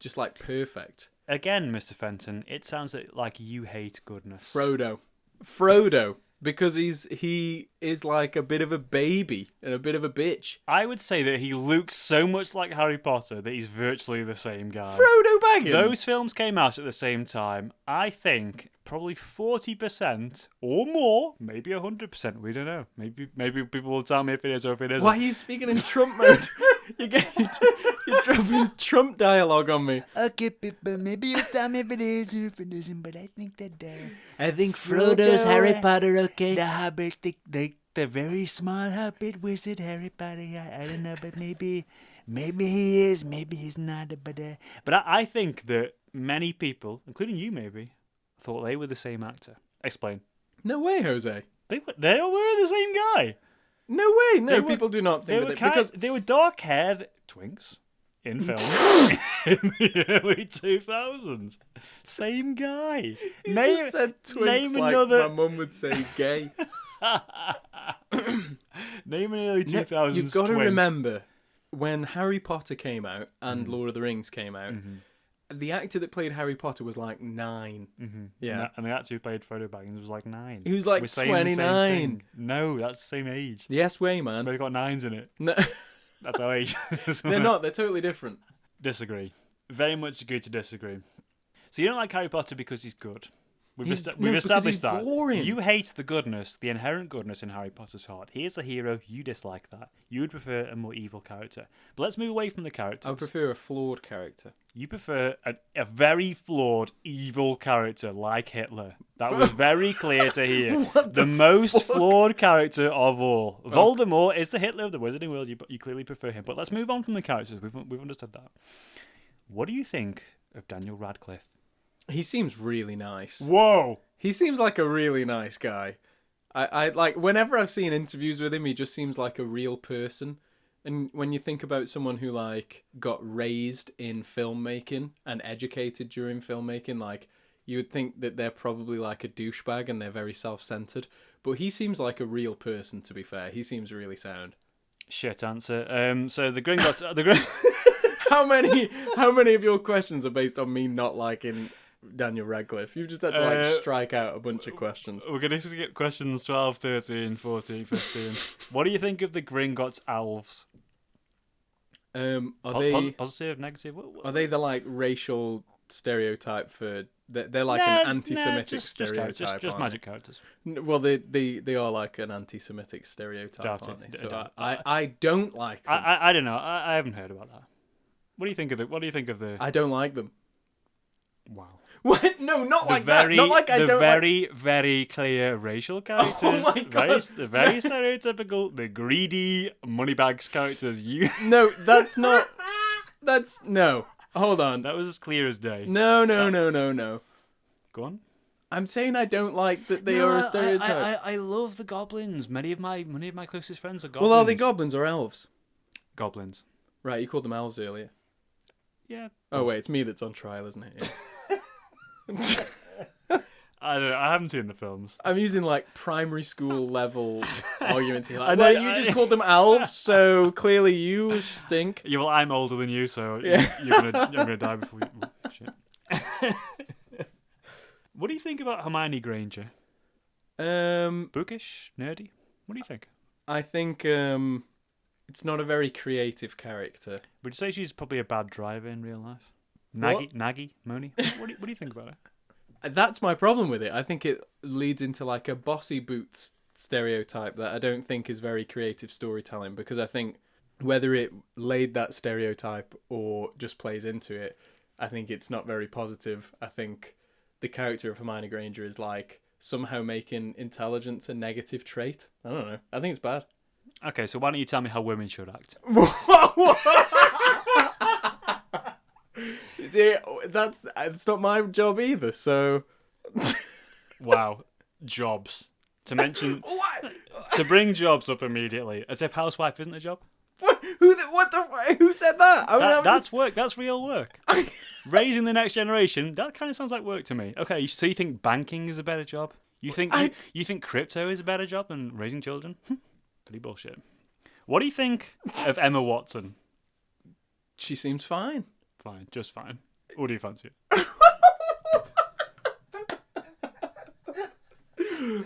just like perfect. Again, Mr. Fenton, it sounds like you hate goodness. Frodo, because he is like a bit of a baby and a bit of a bitch. I would say that he looks so much like Harry Potter that he's virtually the same guy. Frodo Baggins. Those films came out at the same time. I think probably 40% or more, maybe 100%. We don't know. Maybe people will tell me if it is or if it isn't. Why are you speaking in Trump mode? You're dropping Trump dialogue on me. Okay, people, maybe you'll tell me if it is or if it isn't, but I think that I think Frodo's Harry Potter, okay? the Hobbit, the very small Hobbit wizard Harry Potter, I don't know, but maybe he is, maybe he's not, But I think that many people, including you maybe, thought they were the same actor. Explain. No way, Jose. They were the same guy. No way. No, They were- people do not They think were that because they were dark-haired twinks in film in the early 2000s. Same guy. you just said twinks name like another- my mum would say gay. Name an early 2000s You've got to twink. remember when Harry Potter came out and Lord of the Rings came out. Mhm. The actor that played Harry Potter was like 9. Mhm. Yeah. And the actor who played Frodo Baggins was like 9. He was like We're saying the same 29. thing. No, that's the same age. Yes way, man. But they got 9s in it. No, That's how age. they're not. They're totally different. Disagree. Very much agree to disagree. So you don't like Harry Potter because he's good. We've Because established he's that. boring. You hate the goodness, the inherent goodness in Harry Potter's heart. He is a hero. You dislike that. You would prefer a more evil character. But let's move away from the characters. I would prefer a flawed character. You prefer a very flawed, evil character like Hitler. That was very clear to hear. The most flawed character of all. Voldemort is the Hitler of the Wizarding World. You clearly prefer him. But let's move on from the characters. We've understood that. What do you think of Daniel Radcliffe? He seems really nice. Whoa! He seems like a really nice guy. I like whenever I've seen interviews with him, he just seems like a real person. And when you think about someone who like got raised in filmmaking and educated during filmmaking, like you would think that they're probably like a douchebag and they're very self-centered. But he seems like a real person, to be fair. He seems really sound. Shit answer. So the Gringotts... How many of your questions are based on me not liking Daniel Radcliffe? You've just had to like strike out a bunch of questions. We're going to get questions 12, 13, 14, 15. What do you think of the Gringotts elves? Are they Positive, negative? are they the like racial stereotype for? They're like an anti-Semitic stereotype. Just aren't magic characters. they? Well, they are like an anti-Semitic stereotype, Doubt aren't it. they? So Doubt I don't like them. I don't know. I haven't heard about that. What do you think of the? I don't like them. Wow. What? No, not The like very, that. Not like I the don't. very, very clear racial characters. Oh my God. The very stereotypical, the greedy moneybags characters. No, that's not. That's no. Hold on. That was as clear as day. No. Go on. I'm saying I don't like that they are a stereotype. I love the goblins. Many of my closest friends are goblins. Well, are they goblins or elves? Goblins. Right, you called them elves earlier. Yeah. Oh wait, it's me that's on trial, isn't it? Yeah. I don't know. I haven't seen the films. I'm using like primary school level arguments here. I Like, know- well, you just called them elves, so clearly you stink. Yeah, well, I'm older than you, so Yeah. you're gonna die before you. Oh, shit. What do you think about Hermione Granger? Bookish? Nerdy? What do you think? I think it's not a very creative character. Would you say she's probably a bad driver in real life? What? Naggy? Moni? What do you think about her? That's my problem with it. I think it leads into like a bossy boots stereotype that I don't think is very creative storytelling, because I think whether it laid that stereotype or just plays into it, I think it's not very positive. I think the character of Hermione Granger is like somehow making intelligence a negative trait. I don't know. I think it's bad. Okay, so why don't you tell me how women should act? See, it's not my job either, so... Wow. Jobs. To mention... What? To bring jobs up immediately, as if housewife isn't a job. Who said that? That's work. That's real work. Raising the next generation, that kind of sounds like work to me. Okay, so you think banking is a better job? You think crypto is a better job than raising children? Pretty bullshit. What do you think of Emma Watson? She seems fine. Fine, just fine. Or do you fancy it?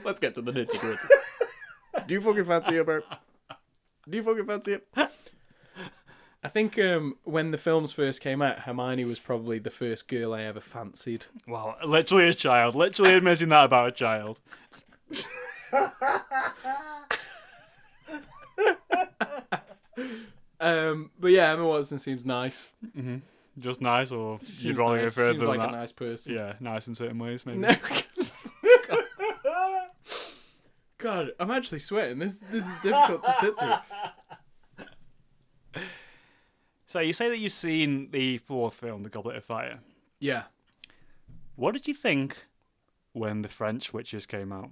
Let's get to the nitty gritty. Do you fucking fancy it, bro? Do you fucking fancy it? I think when the films first came out, Hermione was probably the first girl I ever fancied. Wow, literally a child. Literally admitting that about a child. But yeah, Emma Watson seems nice. Mm-hmm. Just nice, or Seems you'd rather go nice. further Seems than like that? a nice person. Yeah, nice in certain ways, maybe. No. God, I'm actually sweating. This is difficult to sit through. So you say that you've seen the fourth film, The Goblet of Fire. Yeah. What did you think when the French witches came out?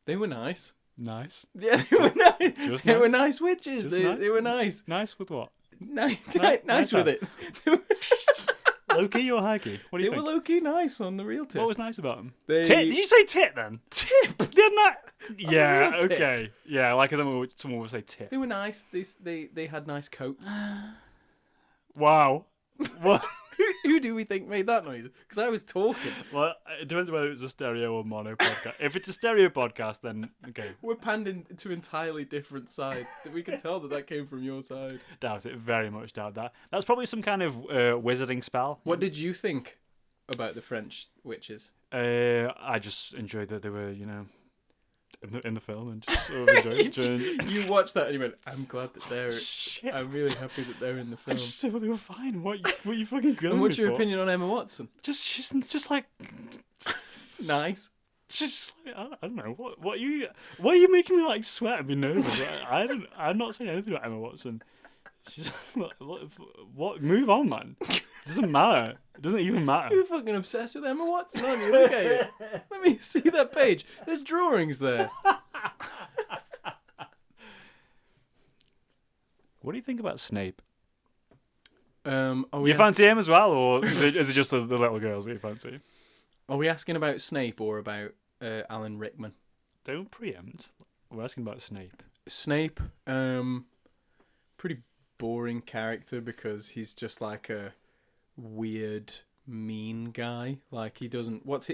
They were nice. Nice. Yeah, they were nice. Just They nice? were nice witches. Just They, nice? they were nice. Nice with what? Nice Nice with it. Low-key or high-key? What do They you were think? low-key nice on the real tip. What was nice about them? They... Tit? Did you say tit then? Tip? They're not... Yeah, real tit. okay. Yeah, like someone would say tit. They were nice. They had nice coats. Wow. What? Who do we think made that noise? Because I was talking. Well, it depends whether it's a stereo or mono podcast. If it's a stereo podcast, then okay. We're panned to entirely different sides. We can tell that came from your side. Doubt it. Very much doubt that. That's probably some kind of wizarding spell. What did you think about the French witches? I just enjoyed that they were, in the film and just sort of enjoyed. You watched that and you went, I'm glad that they're... Shit. I'm really happy that they're in the I film. just thought they were fine. What you fucking grilling And what's me your for? opinion on Emma Watson? Just like Nice. just like, I don't know what are you making me like sweat and be nervous? I'm not saying anything about Emma Watson. She's what move on, man. It doesn't matter. It doesn't even matter. You're fucking obsessed with Emma Watson, aren't you? Look at it. Let me see that page. There's drawings there. What do you think about Snape? Are You fancy him as well, or is it just the little girls that you fancy? Are we asking about Snape or about Alan Rickman? Don't preempt. We're asking about Snape. Snape, pretty boring character because he's just like a weird, mean guy. Like he doesn't. What's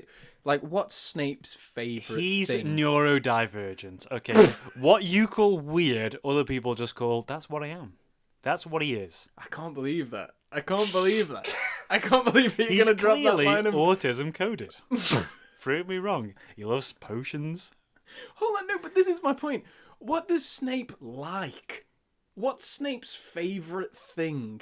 Snape's favorite? He's thing? neurodivergent. Okay, what you call weird, other people just call that's what I am. That's what he is. I can't believe that. I can't believe that you're He's gonna drop that clearly line. autism coded. Prove me wrong. He loves potions. Hold on, no, but this is my point. What does Snape like? What's Snape's favourite thing?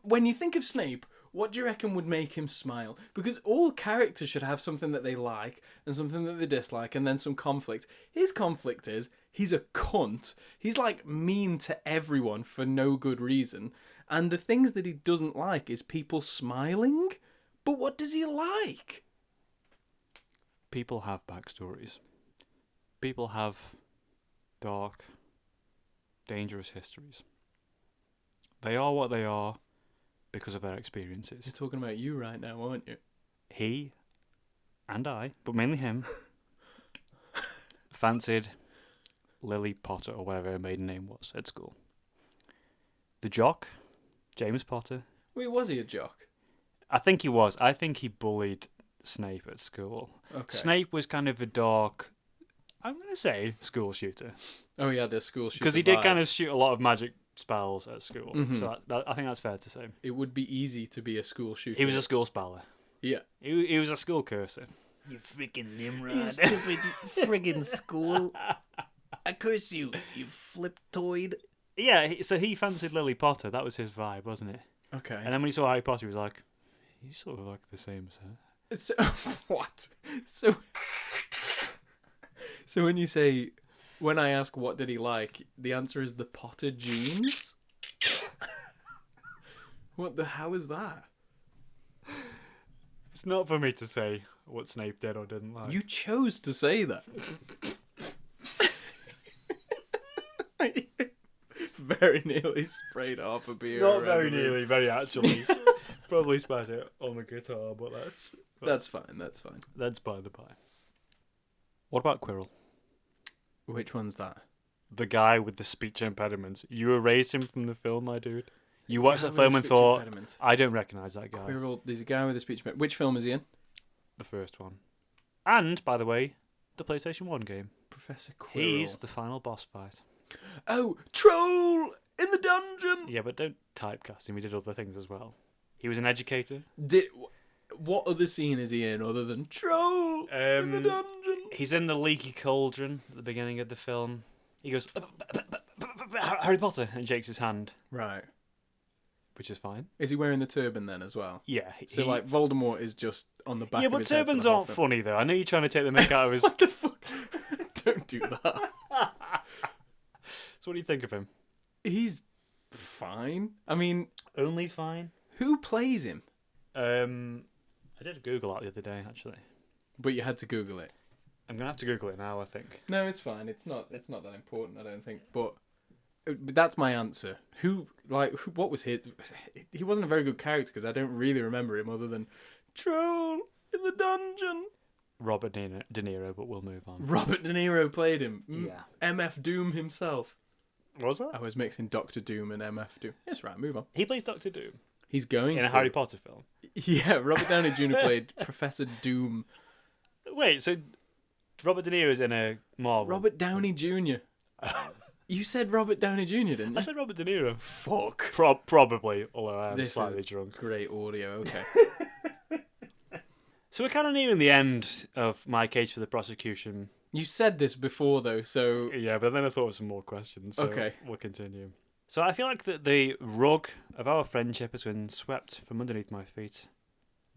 When you think of Snape, what do you reckon would make him smile? Because all characters should have something that they like and something that they dislike and then some conflict. His conflict is he's a cunt. He's like mean to everyone for no good reason. And the things that he doesn't like is people smiling. But what does he like? People have backstories. People have dark, dangerous histories. They are what they are because of their experiences. You're talking about you right now, aren't you? He and I, but mainly him, fancied Lily Potter, or whatever her maiden name was, at school. The jock, James Potter. Wait, was he a jock? I think he was. I think he bullied Snape at school. Okay. Snape was kind of a dark, I'm going to say, school shooter. Oh yeah, the school shooter. Because he did vibe. kind of shoot a lot of magic spells at school. Mhm. So I think that's fair to say. It would be easy to be a school shooter. He was a school speller. Yeah. He was a school cursor. You freaking You Nimrod. stupid friggin' school. I curse you, you flip-toid. Yeah, so he fancied Lily Potter. That was his vibe, wasn't it? Okay. And then when he saw Harry Potter, he was like, he's sort of like the same as her. So what? So when you say, when I ask what did he like, the answer is the Potter genes. What the hell is that? It's not for me to say what Snape did or didn't like. You chose to say that. Very nearly sprayed half a beer. Not around very the room. nearly, very actually. Probably spat it on the guitar, but That's fine. That's fine. that's by the by. What about Quirrell? Which one's that? The guy with the speech impediment. You erased him from the film, my dude. You watched Guy that with a film and speech thought, impediment. I don't recognise that guy. Quirrell. There's a guy with a speech impediment. Which film is he in? The first one. And, by the way, the PlayStation 1 game. Professor Quirrell. He's the final boss fight. Oh, troll in the dungeon. Yeah, but don't typecast him. He did other things as well. He was an educator. What other scene is he in other than troll in the dungeon? He's in the leaky cauldron at the beginning of the film. He goes, Harry Potter, and shakes his hand, Right. which is fine. Is he wearing the turban then as well? Yeah. So like Voldemort is just on the back. Yeah, of but his head for turbans the whole aren't film. funny though. I know you're trying to take the mick out of his. What the fuck? Don't do that. So what do you think of him? He's fine. I mean, Only fine. who plays him? I did Google that the other day actually. But you had to Google it. I'm gonna have to Google it now. I think. No, it's fine. It's not that important. I don't think. But that's my answer. What was his? He wasn't a very good character because I don't really remember him other than troll in the dungeon. Robert De Niro, but we'll move on. Robert De Niro played him. Yeah. MF Doom himself. Was that? I was mixing Doctor Doom and MF Doom. Yes, right. Move on. He plays Doctor Doom He's going in a to. Harry Potter film. Yeah, Robert Downey Jr. played Professor Doom. Wait, so Robert De Niro's in a Marvel? Robert Downey Jr. You said Robert Downey Jr., didn't you? I said Robert De Niro. Fuck. Probably, although I am This slightly is drunk. great audio. Okay. So we're kind of nearing the end of my case for the prosecution. You said this before, though, so Yeah, but then I thought of some more questions, so Okay. we'll continue. So I feel like that the rug of our friendship has been swept from underneath my feet.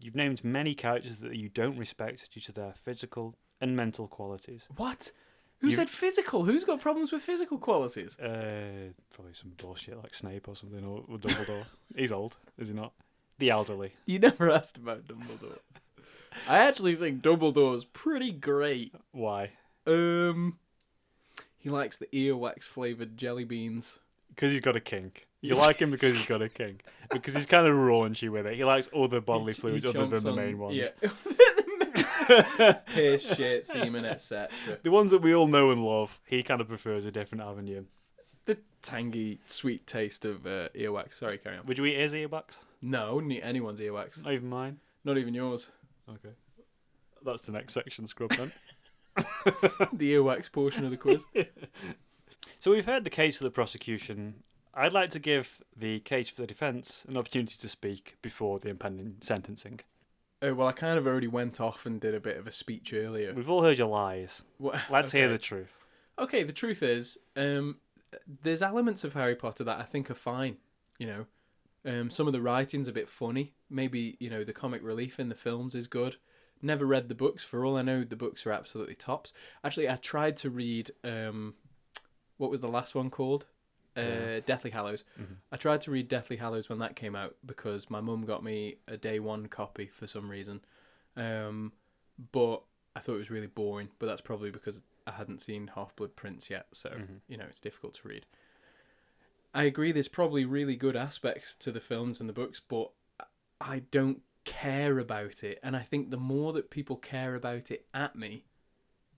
You've named many characters that you don't respect due to their physical and mental qualities. what? Who You- said physical? Who's got problems with physical qualities? Probably some bullshit like Snape or something, or Dumbledore. He's old, is he not? The elderly. You never asked about Dumbledore. I actually think Dumbledore's pretty great. Why? He likes the earwax flavored jelly beans. Because he's got a kink. You like him because he's got a kink. Because he's kind of raunchy with it. He likes other bodily He fluids other than chomps the on- main ones. Yeah. Piss, shit, semen, etc. The ones that we all know and love, he kind of prefers a different avenue. The tangy, sweet taste of earwax. Sorry, carry on. Would you eat his earwax? No, wouldn't eat anyone's earwax. Not even mine? Not even yours. Okay. That's the next section, scrub then. The earwax portion of the quiz. So we've heard the case for the prosecution. I'd like to give the case for the defence an opportunity to speak before the impending sentencing. Oh, well, I kind of already went off and did a bit of a speech earlier. We've all heard your lies. Let's hear the truth. Okay, the truth is, there's elements of Harry Potter that I think are fine. You know, some of the writing's a bit funny. Maybe, you know, the comic relief in the films is good. Never read the books. For all I know, the books are absolutely tops. Actually, I tried to read, what was the last one called? Deathly Hallows. Mm-hmm. I tried to read Deathly Hallows when that came out because my mum got me a day one copy for some reason. But I thought it was really boring. But that's probably because I hadn't seen Half-Blood Prince yet. So, you know, it's difficult to read. I agree there's probably really good aspects to the films and the books, but I don't care about it. And I think the more that people care about it at me,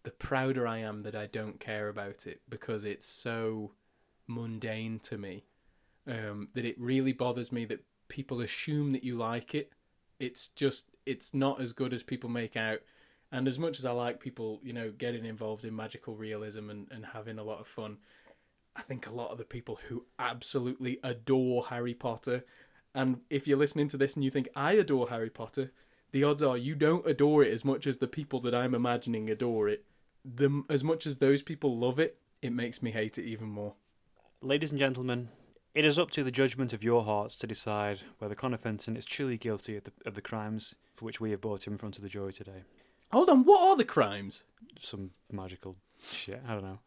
the prouder I am that I don't care about it because it's so mundane to me, that it really bothers me that people assume that you like it. It's just, it's not as good as people make out. And as much as I like people, you know, getting involved in magical realism and having a lot of fun, I think a lot of the people who absolutely adore Harry Potter, and if you're listening to this and you think, I adore Harry Potter, the odds are you don't adore it as much as the people that I'm imagining adore it. As much as those people love it, it makes me hate it even more. Ladies and gentlemen, it is up to the judgment of your hearts to decide whether Connor Fenton is truly guilty of the crimes for which we have brought him in front of the jury today. Hold on, what are the crimes? Some magical shit. I don't know.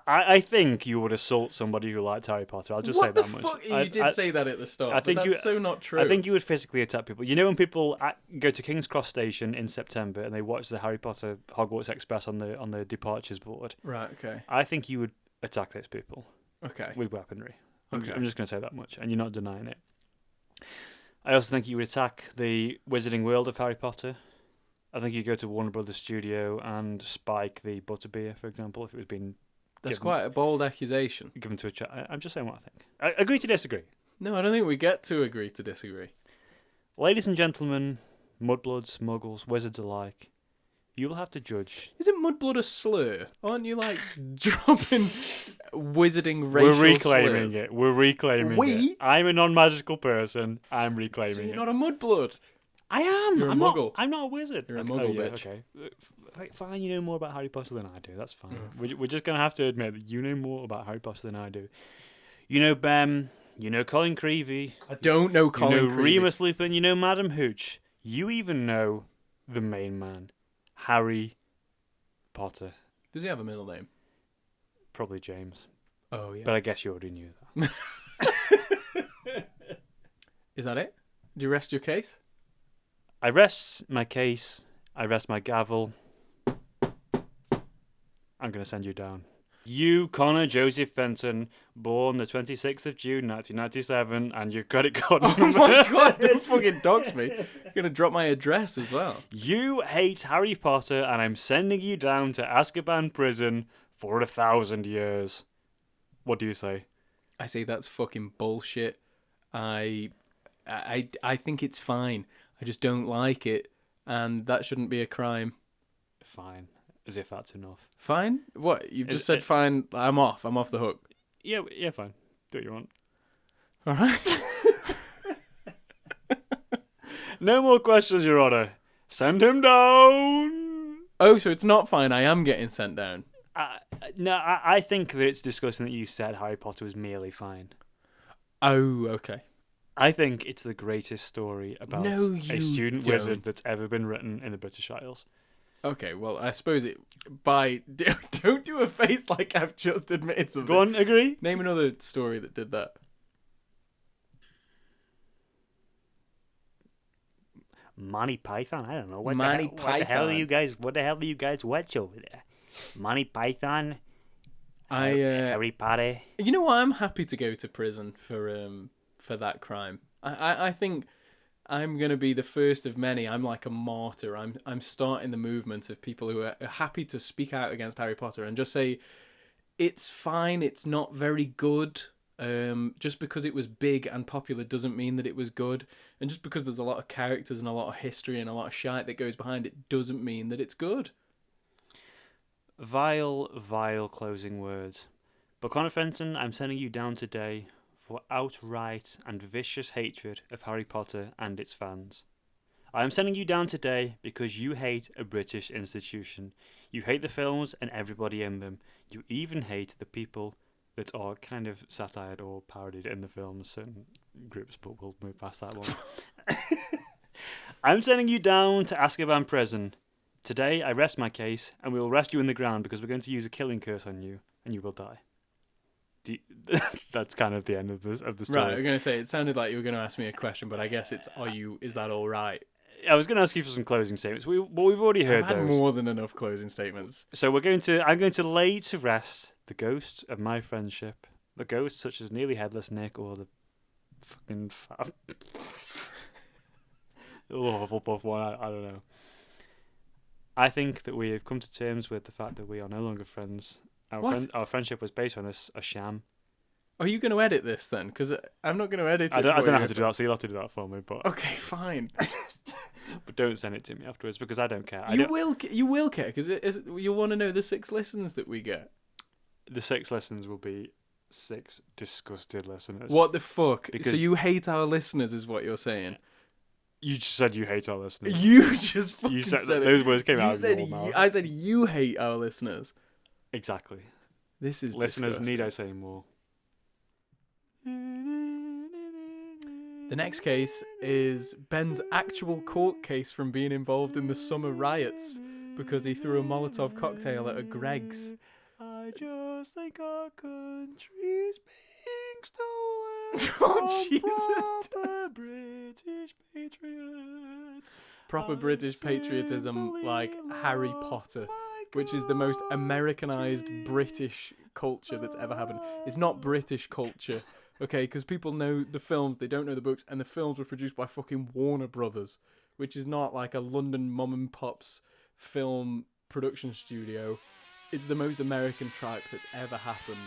I think you would assault somebody who liked Harry Potter. I'll just say that much. What the fuck? You did say that at the start. I think that's so not true. I think you would physically attack people. You know when people go to King's Cross Station in September and they watch the Harry Potter Hogwarts Express on the departures board. Right. Okay. I think you would attack those people. Okay. With weaponry. Okay. I'm just going to say that much, and you're not denying it. I also think you would attack the wizarding world of Harry Potter. I think you go to Warner Brothers Studio and spike the butterbeer, for example, if it was being That's quite a bold accusation. given to a chat. I'm just saying what I think. I agree to disagree. No, I don't think we get to agree to disagree. Ladies and gentlemen, mudbloods, muggles, wizards alike, you will have to judge. Isn't mudblood a slur? Aren't you like dropping wizarding racial We're reclaiming slurs? it. We're reclaiming it. I'm a non-magical person. I'm reclaiming So you're it. not a mudblood. I am. You're a I'm muggle. I'm not a wizard. You're a Okay, muggle, yeah, bitch. Okay. Fine, you know more about Harry Potter than I do. That's fine. Yeah. We're just going to have to admit that you know more about Harry Potter than I do. You know Bem. You know Colin Creevy. I don't know Colin You know Creevy. Remus Lupin. You know Madam Hooch. You even know the main man, Harry Potter. Does he have a middle name? Probably James. Oh, yeah. But I guess you already knew that. Is that it? Do you rest your case? I rest my case. I rest my gavel. I'm going to send you down. You, Connor Joseph Fenton, born the 26th of June 1997, and your credit card number. Oh my god, don't fucking dox me. You're going to drop my address as well. You hate Harry Potter, and I'm sending you down to Azkaban prison for 1,000 years. What do you say? I say that's fucking bullshit. I think it's fine. I just don't like it, and that shouldn't be a crime. Fine. As if that's enough. Fine? What? You've just said fine. I'm off. I'm off the hook. Yeah, fine. Do what you want. All right. No more questions, Your Honour. Send him down. Oh, so it's not fine. I am getting sent down. No, I think that it's disgusting that you said Harry Potter was merely fine. Oh, okay. I think it's the greatest story about No, a you student don't. wizard that's ever been written in the British Isles. Okay, well, I suppose it... Don't do a face like I've just admitted something. Go on, agree? Name another story that did that. Monty Python? I don't know. What Monty the hell are Python. you guys? What the hell are you guys watch over there? Monty Python? Harry Potter? You know what? I'm happy to go to prison for that crime. I think I'm gonna be the first of many. I'm like a martyr. I'm starting the movement of people who are happy to speak out against Harry Potter and just say it's fine. It's not very good. Just because it was big and popular doesn't mean that it was good. And just because there's a lot of characters and a lot of history and a lot of shite that goes behind it doesn't mean that it's good. Vile, vile closing words. But Connor Fenton, I'm sending you down today for outright and vicious hatred of Harry Potter and its fans. I am sending you down today because you hate a British institution. You hate the films and everybody in them. You even hate the people that are kind of satired or parodied in the films, certain groups, but we'll move past that one. I'm sending you down to Azkaban prison. Today I rest my case, and we will rest you in the ground because we're going to use a killing curse on you, and you will die. That's kind of the end of the story. Right, I'm gonna say it sounded like you were gonna ask me a question, but I guess it's is that all right? I was going to ask you for some closing statements. We've already heard I've had those. more than enough closing statements. So I'm going to lay to rest the ghost of my friendship, the ghosts such as Nearly Headless Nick or the fucking Hufflepuff one. I don't know. I think that we have come to terms with the fact that we are no longer friends. Our friendship was based on a sham. Are you going to edit this then? Because I'm not going to edit it. I don't for know you how to if do that, so you'll have to do that for me. But Okay, fine. but don't send it to me afterwards because I don't care. You will care because you want to know the 6 listens that we get. The 6 listens will be 6 disgusted listeners. What the fuck? Because So you hate our listeners, is what you're saying? You just said you hate our listeners. You just fucking You said said it. those words came You out of said your mouth. I said you hate our listeners. Exactly. This is Listeners, disgusting. need I say more? The next case is Ben's actual court case from being involved in the summer riots because he threw a Molotov cocktail at a Greg's. I just think our country's being stolen Oh, Jesus. proper British patriots. Proper British patriotism like Harry Potter, which is the most Americanized British culture that's ever happened. It's not British culture, okay? Because people know the films, they don't know the books, and the films were produced by fucking Warner Brothers, which is not like a London mum and pop's film production studio. It's the most American tripe that's ever happened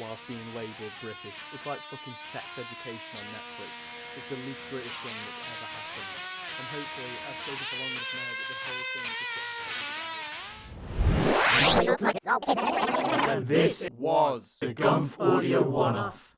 whilst being labelled British. It's like fucking Sex Education on Netflix. It's the least British thing that's ever happened. And hopefully I've spoken for long enough now that the whole thing just gets... And this was the Gumf Audio One-Off.